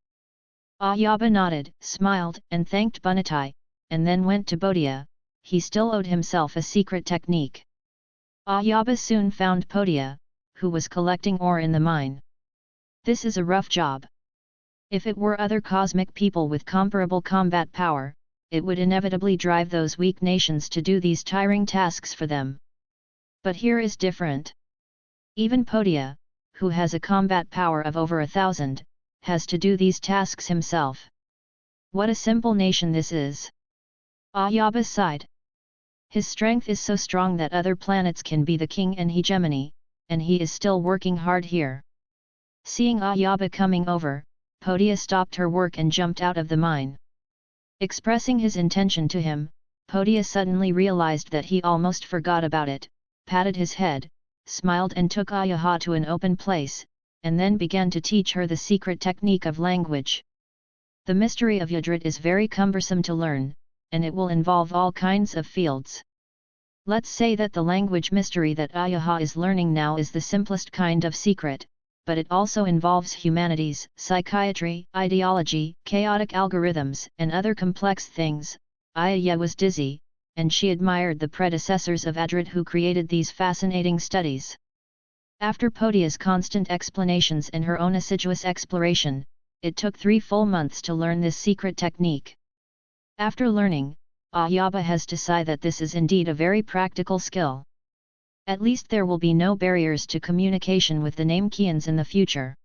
Ayaka nodded, smiled, and thanked Bunatai, and then went to Podia. He still owed himself a secret technique. Ayaka soon found Podia, who was collecting ore in the mine. This is a rough job. If it were other cosmic people with comparable combat power, it would inevitably drive those weak nations to do these tiring tasks for them. But here is different. Even Podia, who has a combat power of over 1,000, has to do these tasks himself. What a simple nation this is! Ayaka sighed. His strength is so strong that other planets can be the king and hegemony, and he is still working hard here. Seeing Ayaka coming over, Podia stopped her work and jumped out of the mine. Expressing his intention to him, Podia suddenly realized that he almost forgot about it, patted his head, smiled and took Ayaka to an open place, and then began to teach her the secret technique of language. The mystery of Yadrit is very cumbersome to learn, and it will involve all kinds of fields. Let's say that the language mystery that Ayaka is learning now is the simplest kind of secret, but it also involves humanities, psychiatry, ideology, chaotic algorithms, and other complex things. Ayaka was dizzy, and she admired the predecessors of Adrit who created these fascinating studies. After Podia's constant explanations and her own assiduous exploration, it took 3 full months to learn this secret technique. After learning, Ayaka has decided that this is indeed a very practical skill. At least there will be no barriers to communication with the Namekians in the future.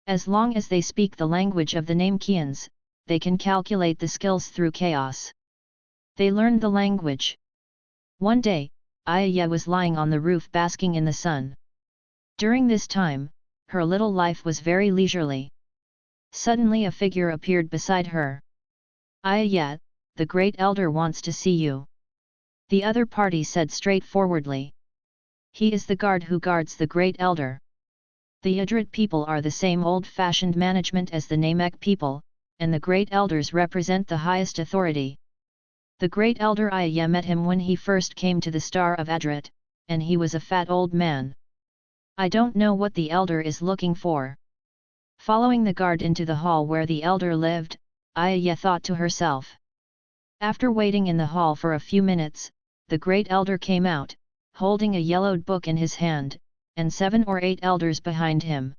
As long as they speak the language of the Namekians, they can calculate the skills through chaos. They learned the language. One day, Ayaka was lying on the roof basking in the sun. During this time, her little life was very leisurely. Suddenly a figure appeared beside her. Ayaka, the Great Elder wants to see you. The other party said straightforwardly. He is the guard who guards the Great Elder. The Adrit people are the same old-fashioned management as the Namek people, and the Great Elders represent the highest authority. The Great Elder Ayaka met him when he first came to the Star of Adrit, and he was a fat old man. I don't know what the Elder is looking for. Following the guard into the hall where the Elder lived, Ayaka thought to herself. After waiting in the hall for a few minutes, the Great Elder came out, holding a yellowed book in his hand, and 7 or 8 elders behind him.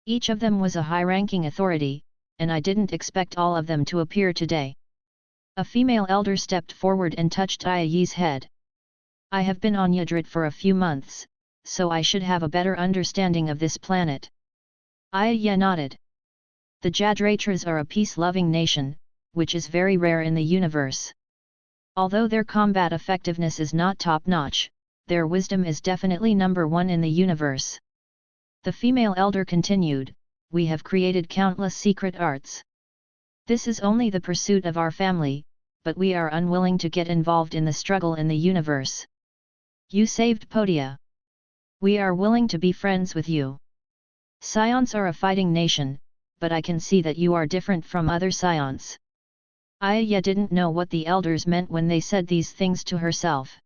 Each of them was a high-ranking authority, and I didn't expect all of them to appear today. A female elder stepped forward and touched Ayaka's head. I have been on Yadrit for a few months, so I should have a better understanding of this planet. Ayaka nodded. The Jadratras are a peace-loving nation, which is very rare in the universe. Although their combat effectiveness is not top-notch, their wisdom is definitely number 1 in the universe. The female elder continued, we have created countless secret arts. This is only the pursuit of our family, but we are unwilling to get involved in the struggle in the universe. You saved Podia. We are willing to be friends with you. Scions are a fighting nation, but I can see that you are different from other scions. Ayaka didn't know what the elders meant when they said these things to herself.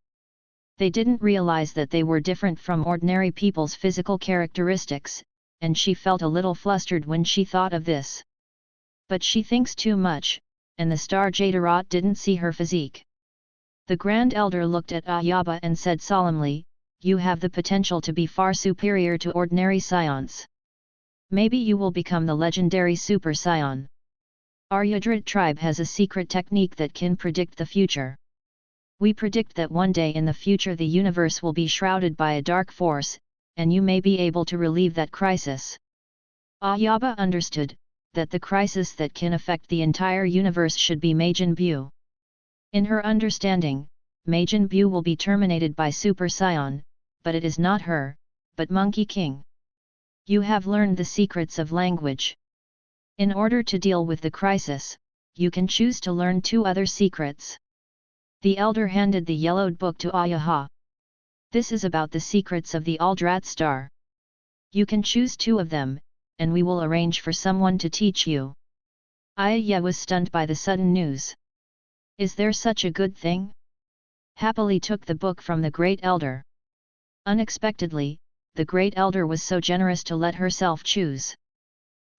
They didn't realize that they were different from ordinary people's physical characteristics, and she felt a little flustered when she thought of this. But she thinks too much, and the star Jadarat didn't see her physique. The Grand Elder looked at Ayaka and said solemnly, you have the potential to be far superior to ordinary scions. Maybe you will become the legendary Super Saiyan. Aryadrit tribe has a secret technique that can predict the future. We predict that one day in the future the universe will be shrouded by a dark force, and you may be able to relieve that crisis. Ayaka understood that the crisis that can affect the entire universe should be Majin Buu. In her understanding, Majin Buu will be terminated by Super Saiyan, but it is not her, but Monkey King. You have learned the secrets of language. In order to deal with the crisis, you can choose to learn 2 other secrets. The elder handed the yellowed book to Ayaka. This is about the secrets of the Aldrat star. You can choose 2 of them, and we will arrange for someone to teach you. Ayaka was stunned by the sudden news. Is there such a good thing? Happily took the book from the great elder. Unexpectedly, the great elder was so generous to let herself choose.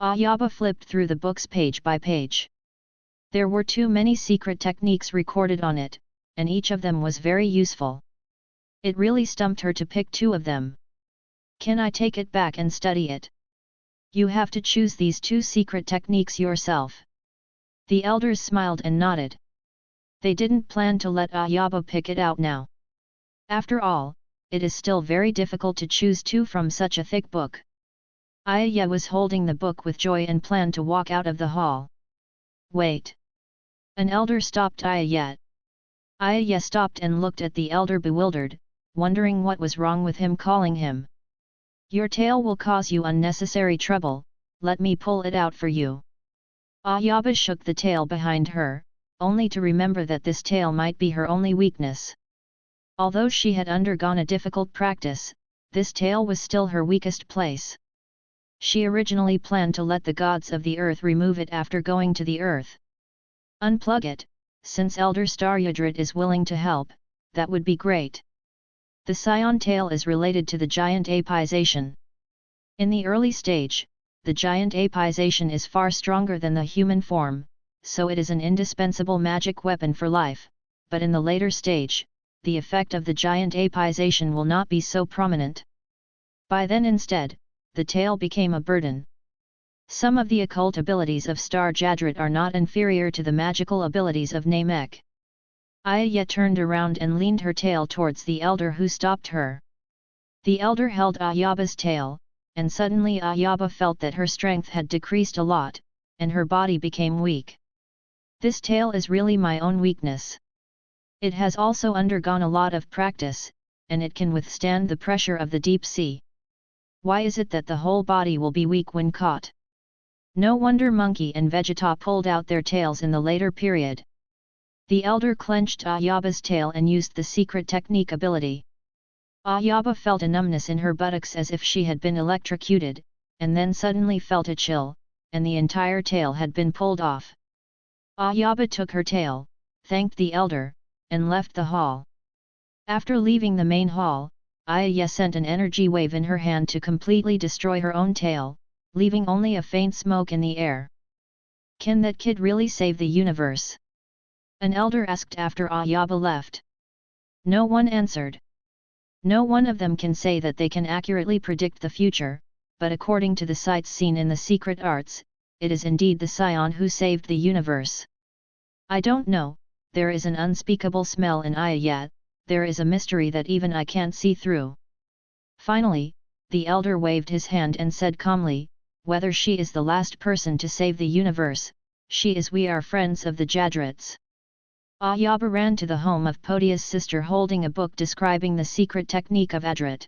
Ayaka flipped through the books page by page. There were too many secret techniques recorded on it, and each of them was very useful. It really stumped her to pick 2 of them. Can I take it back and study it? You have to choose these 2 secret techniques yourself. The elders smiled and nodded. They didn't plan to let Ayaka pick it out now. After all, it is still very difficult to choose 2 from such a thick book. Ayaka was holding the book with joy and planned to walk out of the hall. Wait! An elder stopped Ayaka. Ayaka stopped and looked at the elder bewildered, wondering what was wrong with him calling him. Your tail will cause you unnecessary trouble, let me pull it out for you. Ayaka shook the tail behind her, only to remember that this tail might be her only weakness. Although she had undergone a difficult practice, this tail was still her weakest place. She originally planned to let the gods of the earth remove it after going to the earth. Unplug it, since Elder Staryadrit is willing to help, that would be great. The Scion tail is related to the giant apization. In the early stage, the giant apization is far stronger than the human form, so it is an indispensable magic weapon for life, but in the later stage, the effect of the giant apization will not be so prominent. By then instead, the tail became a burden. Some of the occult abilities of Star Jadrit are not inferior to the magical abilities of Namek. Ayaka turned around and leaned her tail towards the elder who stopped her. The elder held Ayaba's tail, and suddenly Ayaba felt that her strength had decreased a lot, and her body became weak. This tail is really my own weakness. It has also undergone a lot of practice, and it can withstand the pressure of the deep sea. Why is it that the whole body will be weak when caught? No wonder Monkey and Vegeta pulled out their tails in the later period. The elder clenched Ayaba's tail and used the secret technique ability. Ayaba felt a numbness in her buttocks as if she had been electrocuted, and then suddenly felt a chill, and the entire tail had been pulled off. Ayaba took her tail, thanked the elder, and left the hall. After leaving the main hall, Ayaka sent an energy wave in her hand to completely destroy her own tail, leaving only a faint smoke in the air. Can that kid really save the universe? An elder asked after Ayaba left. No one answered. No one of them can say that they can accurately predict the future, but according to the sights seen in the secret arts, it is indeed the Scion who saved the universe. I don't know, there is an unspeakable smell in Ayaka, there is a mystery that even I can't see through. Finally, the elder waved his hand and said calmly, whether she is the last person to save the universe, she is. We are friends of the Jadrits. Ayaka ran to the home of Podia's sister holding a book describing the secret technique of Adrit.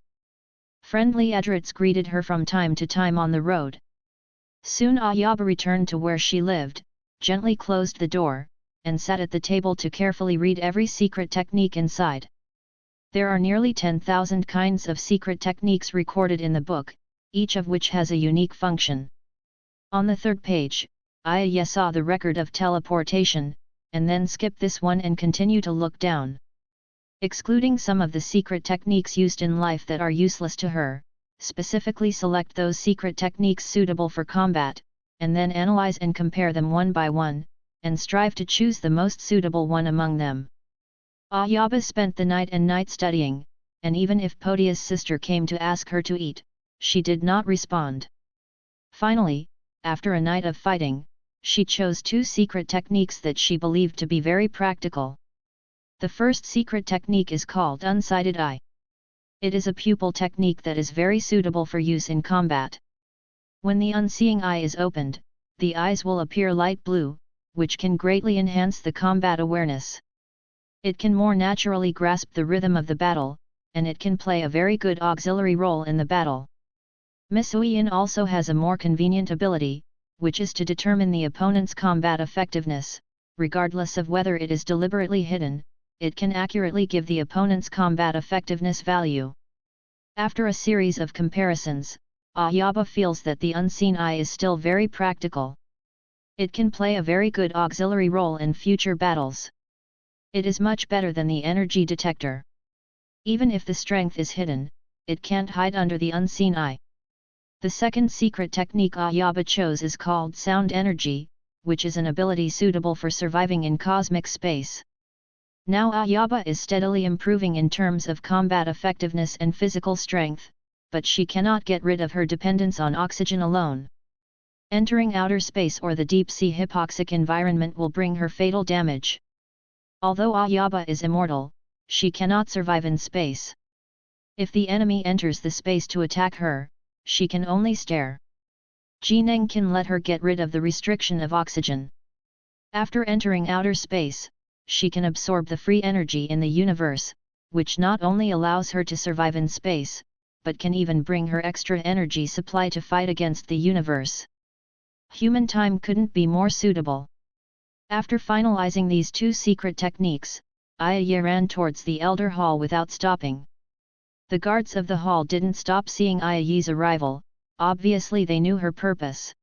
Friendly Adrits greeted her from time to time on the road. Soon Ayaka returned to where she lived, gently closed the door, and sat at the table to carefully read every secret technique inside. There are nearly 10,000 kinds of secret techniques recorded in the book, each of which has a unique function. On the 3rd page, Ayaka saw the record of teleportation, and then skipped this one and continue to look down. Excluding some of the secret techniques used in life that are useless to her, specifically select those secret techniques suitable for combat, and then analyze and compare them one by one, and strive to choose the most suitable one among them. Ayaka spent the night and night studying, and even if Podia's sister came to ask her to eat, she did not respond. Finally, after a night of fighting, she chose 2 secret techniques that she believed to be very practical. The first secret technique is called unsighted eye. It is a pupil technique that is very suitable for use in combat. When the unseeing eye is opened, the eyes will appear light blue, which can greatly enhance the combat awareness. It can more naturally grasp the rhythm of the battle, and it can play a very good auxiliary role in the battle. Misuian also has a more convenient ability, which is to determine the opponent's combat effectiveness, regardless of whether it is deliberately hidden. It can accurately give the opponent's combat effectiveness value. After a series of comparisons, Ayaka feels that the unseen eye is still very practical. It can play a very good auxiliary role in future battles. It is much better than the energy detector. Even if the strength is hidden, it can't hide under the unseen eye. The second secret technique Ayaka chose is called sound energy, which is an ability suitable for surviving in cosmic space. Now Ayaka is steadily improving in terms of combat effectiveness and physical strength, but she cannot get rid of her dependence on oxygen alone. Entering outer space or the deep-sea hypoxic environment will bring her fatal damage. Although Ayaka is immortal, she cannot survive in space. If the enemy enters the space to attack her, she can only stare. Jineng can let her get rid of the restriction of oxygen. After entering outer space, she can absorb the free energy in the universe, which not only allows her to survive in space, but can even bring her extra energy supply to fight against the universe. Human time couldn't be more suitable. After finalizing these 2 secret techniques, Ayaka ran towards the Elder Hall without stopping. The guards of the hall didn't stop seeing Ayaka's arrival, obviously they knew her purpose.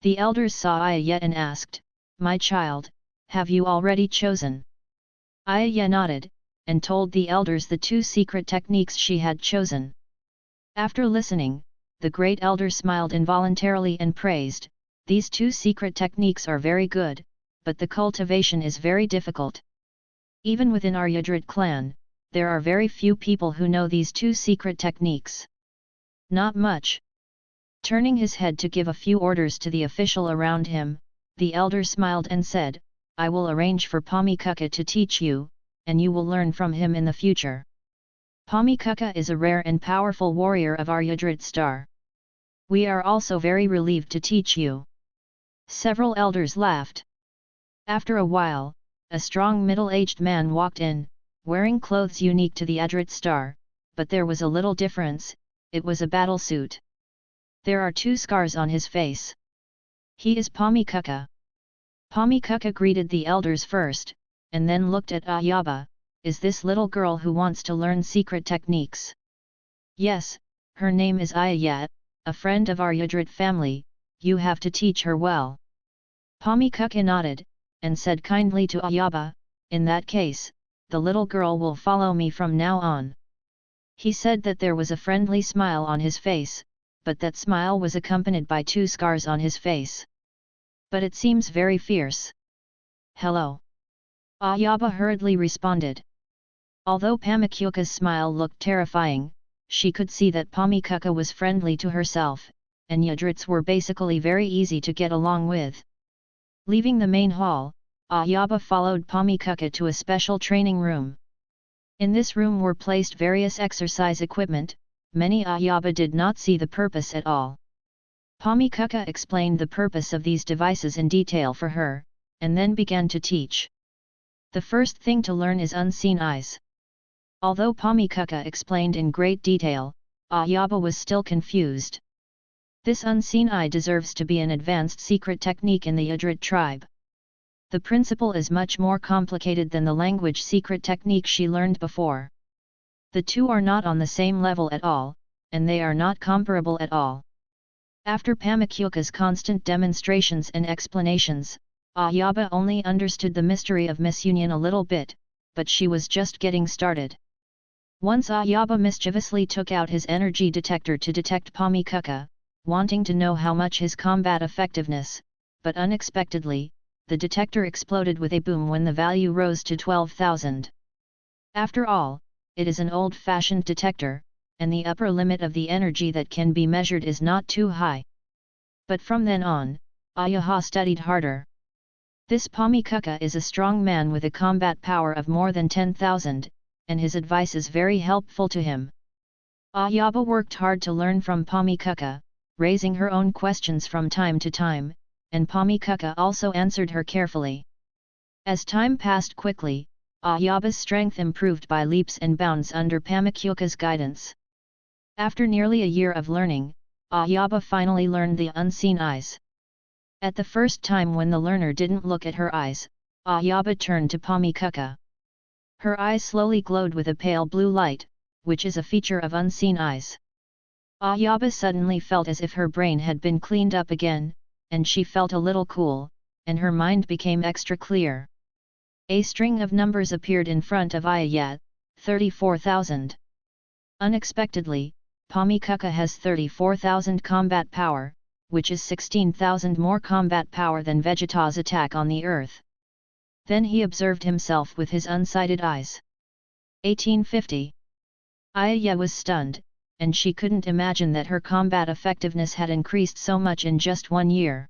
The elders saw Ayaka and asked, "My child, have you already chosen?" Ayaka nodded, and told the elders the 2 secret techniques she had chosen. After listening, the great elder smiled involuntarily and praised, "These 2 secret techniques are very good, but the cultivation is very difficult. Even within our Yadrit clan, there are very few people who know these 2 secret techniques. Not much." Turning his head to give a few orders to the official around him, the elder smiled and said, "I will arrange for Pamikuka to teach you, and you will learn from him in the future. Pamikuka is a rare and powerful warrior of our Yadrit star. We are also very relieved to teach you." Several elders laughed. After a while, a strong middle-aged man walked in, wearing clothes unique to the Yadrit star, but there was a little difference, it was a battle suit. There are 2 scars on his face. He is Pamikuka. Pamikuka greeted the elders first, and then looked at Ayaka. "Is this little girl who wants to learn secret techniques?" "Yes, her name is Ayaka, a friend of our Yadrit family, you have to teach her well." Pamikuka nodded, and said kindly to Ayaka, "In that case, the little girl will follow me from now on." He said that there was a friendly smile on his face, but that smile was accompanied by 2 scars on his face. "But it seems very fierce." "Hello." Ayaka hurriedly responded. Although Pamikuka's smile looked terrifying, she could see that Pamikuka was friendly to herself, and Yadrits were basically very easy to get along with. Leaving the main hall, Ayaka followed Pamikuka to a special training room. In this room were placed various exercise equipment. Many Ayaka did not see the purpose at all. Pamikuka explained the purpose of these devices in detail for her, and then began to teach. The first thing to learn is unseen eyes. Although Pamikuka explained in great detail, Ayaka was still confused. This unseen eye deserves to be an advanced secret technique in the Yadrit tribe. The principle is much more complicated than the language secret technique she learned before. The 2 are not on the same level at all, and they are not comparable at all. After Pamikuka's constant demonstrations and explanations, Ayaka only understood the mystery of misunion a little bit, but she was just getting started. Once Ayaka mischievously took out his energy detector to detect Pamikuka, wanting to know how much his combat effectiveness, but unexpectedly, the detector exploded with a boom when the value rose to 12,000. After all, it is an old-fashioned detector, and the upper limit of the energy that can be measured is not too high. But from then on, Ayaka studied harder. This Pamikuka is a strong man with a combat power of more than 10,000, and his advice is very helpful to him. Ayaka worked hard to learn from Pamikuka, raising her own questions from time to time, and Pamikuka also answered her carefully. As time passed quickly, Ayaba's strength improved by leaps and bounds under Pamikuka's guidance. After nearly a year of learning, Ayaba finally learned the unseen eyes. At the first time when the learner didn't look at her eyes, Ayaba turned to Pamikuka. Her eyes slowly glowed with a pale blue light, which is a feature of unseen eyes. Ayaba suddenly felt as if her brain had been cleaned up again, and she felt a little cool, and her mind became extra clear. A string of numbers appeared in front of Ayaka, 34,000. Unexpectedly, Pamikuka has 34,000 combat power, which is 16,000 more combat power than Vegeta's attack on the earth. Then he observed himself with his unsighted eyes. 1850. Ayaka was stunned, and she couldn't imagine that her combat effectiveness had increased so much in just 1 year.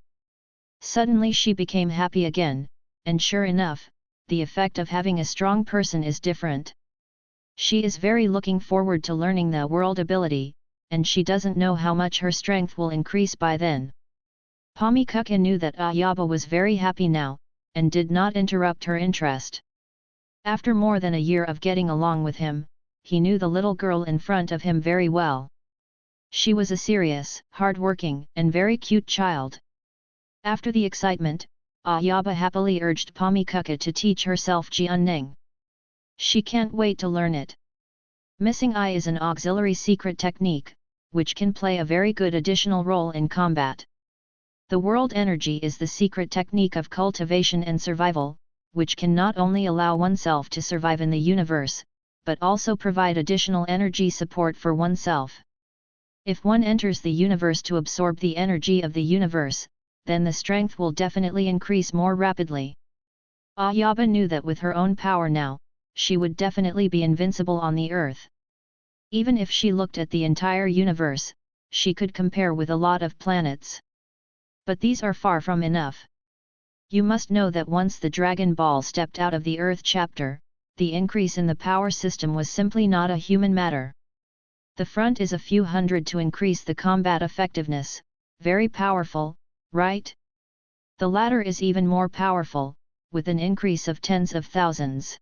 Suddenly she became happy again, and sure enough, the effect of having a strong person is different. She is very looking forward to learning the world ability, and she doesn't know how much her strength will increase by then. Pamikuka knew that Ayaka was very happy now, and did not interrupt her interest. After more than a year of getting along with him, he knew the little girl in front of him very well. She was a serious, hard-working, and very cute child. After the excitement, Ayaka happily urged Pamikuka to teach herself Jianneng. She can't wait to learn it. Missing eye is an auxiliary secret technique, which can play a very good additional role in combat. The world energy is the secret technique of cultivation and survival, which can not only allow oneself to survive in the universe, but also provide additional energy support for oneself. If one enters the universe to absorb the energy of the universe, then the strength will definitely increase more rapidly. Ayaka knew that with her own power now, she would definitely be invincible on the earth. Even if she looked at the entire universe, she could compare with a lot of planets. But these are far from enough. You must know that once the Dragon Ball stepped out of the Earth chapter, the increase in the power system was simply not a human matter. The front is a few hundred to increase the combat effectiveness, very powerful, right? The latter is even more powerful, with an increase of tens of thousands.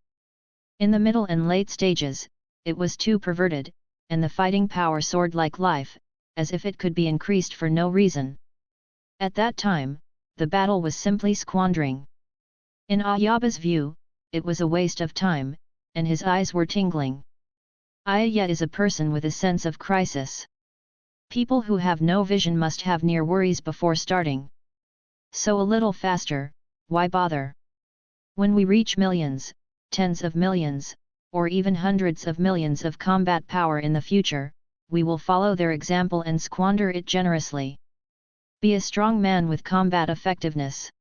In the middle and late stages, it was too perverted, and the fighting power soared like life, as if it could be increased for no reason. At that time, the battle was simply squandering. In Ayaba's view, it was a waste of time, and his eyes were tingling. Ayaka is a person with a sense of crisis. People who have no vision must have near worries before starting. So a little faster, why bother? When we reach millions, tens of millions, or even hundreds of millions of combat power in the future, we will follow their example and squander it generously. Be a strong man with combat effectiveness.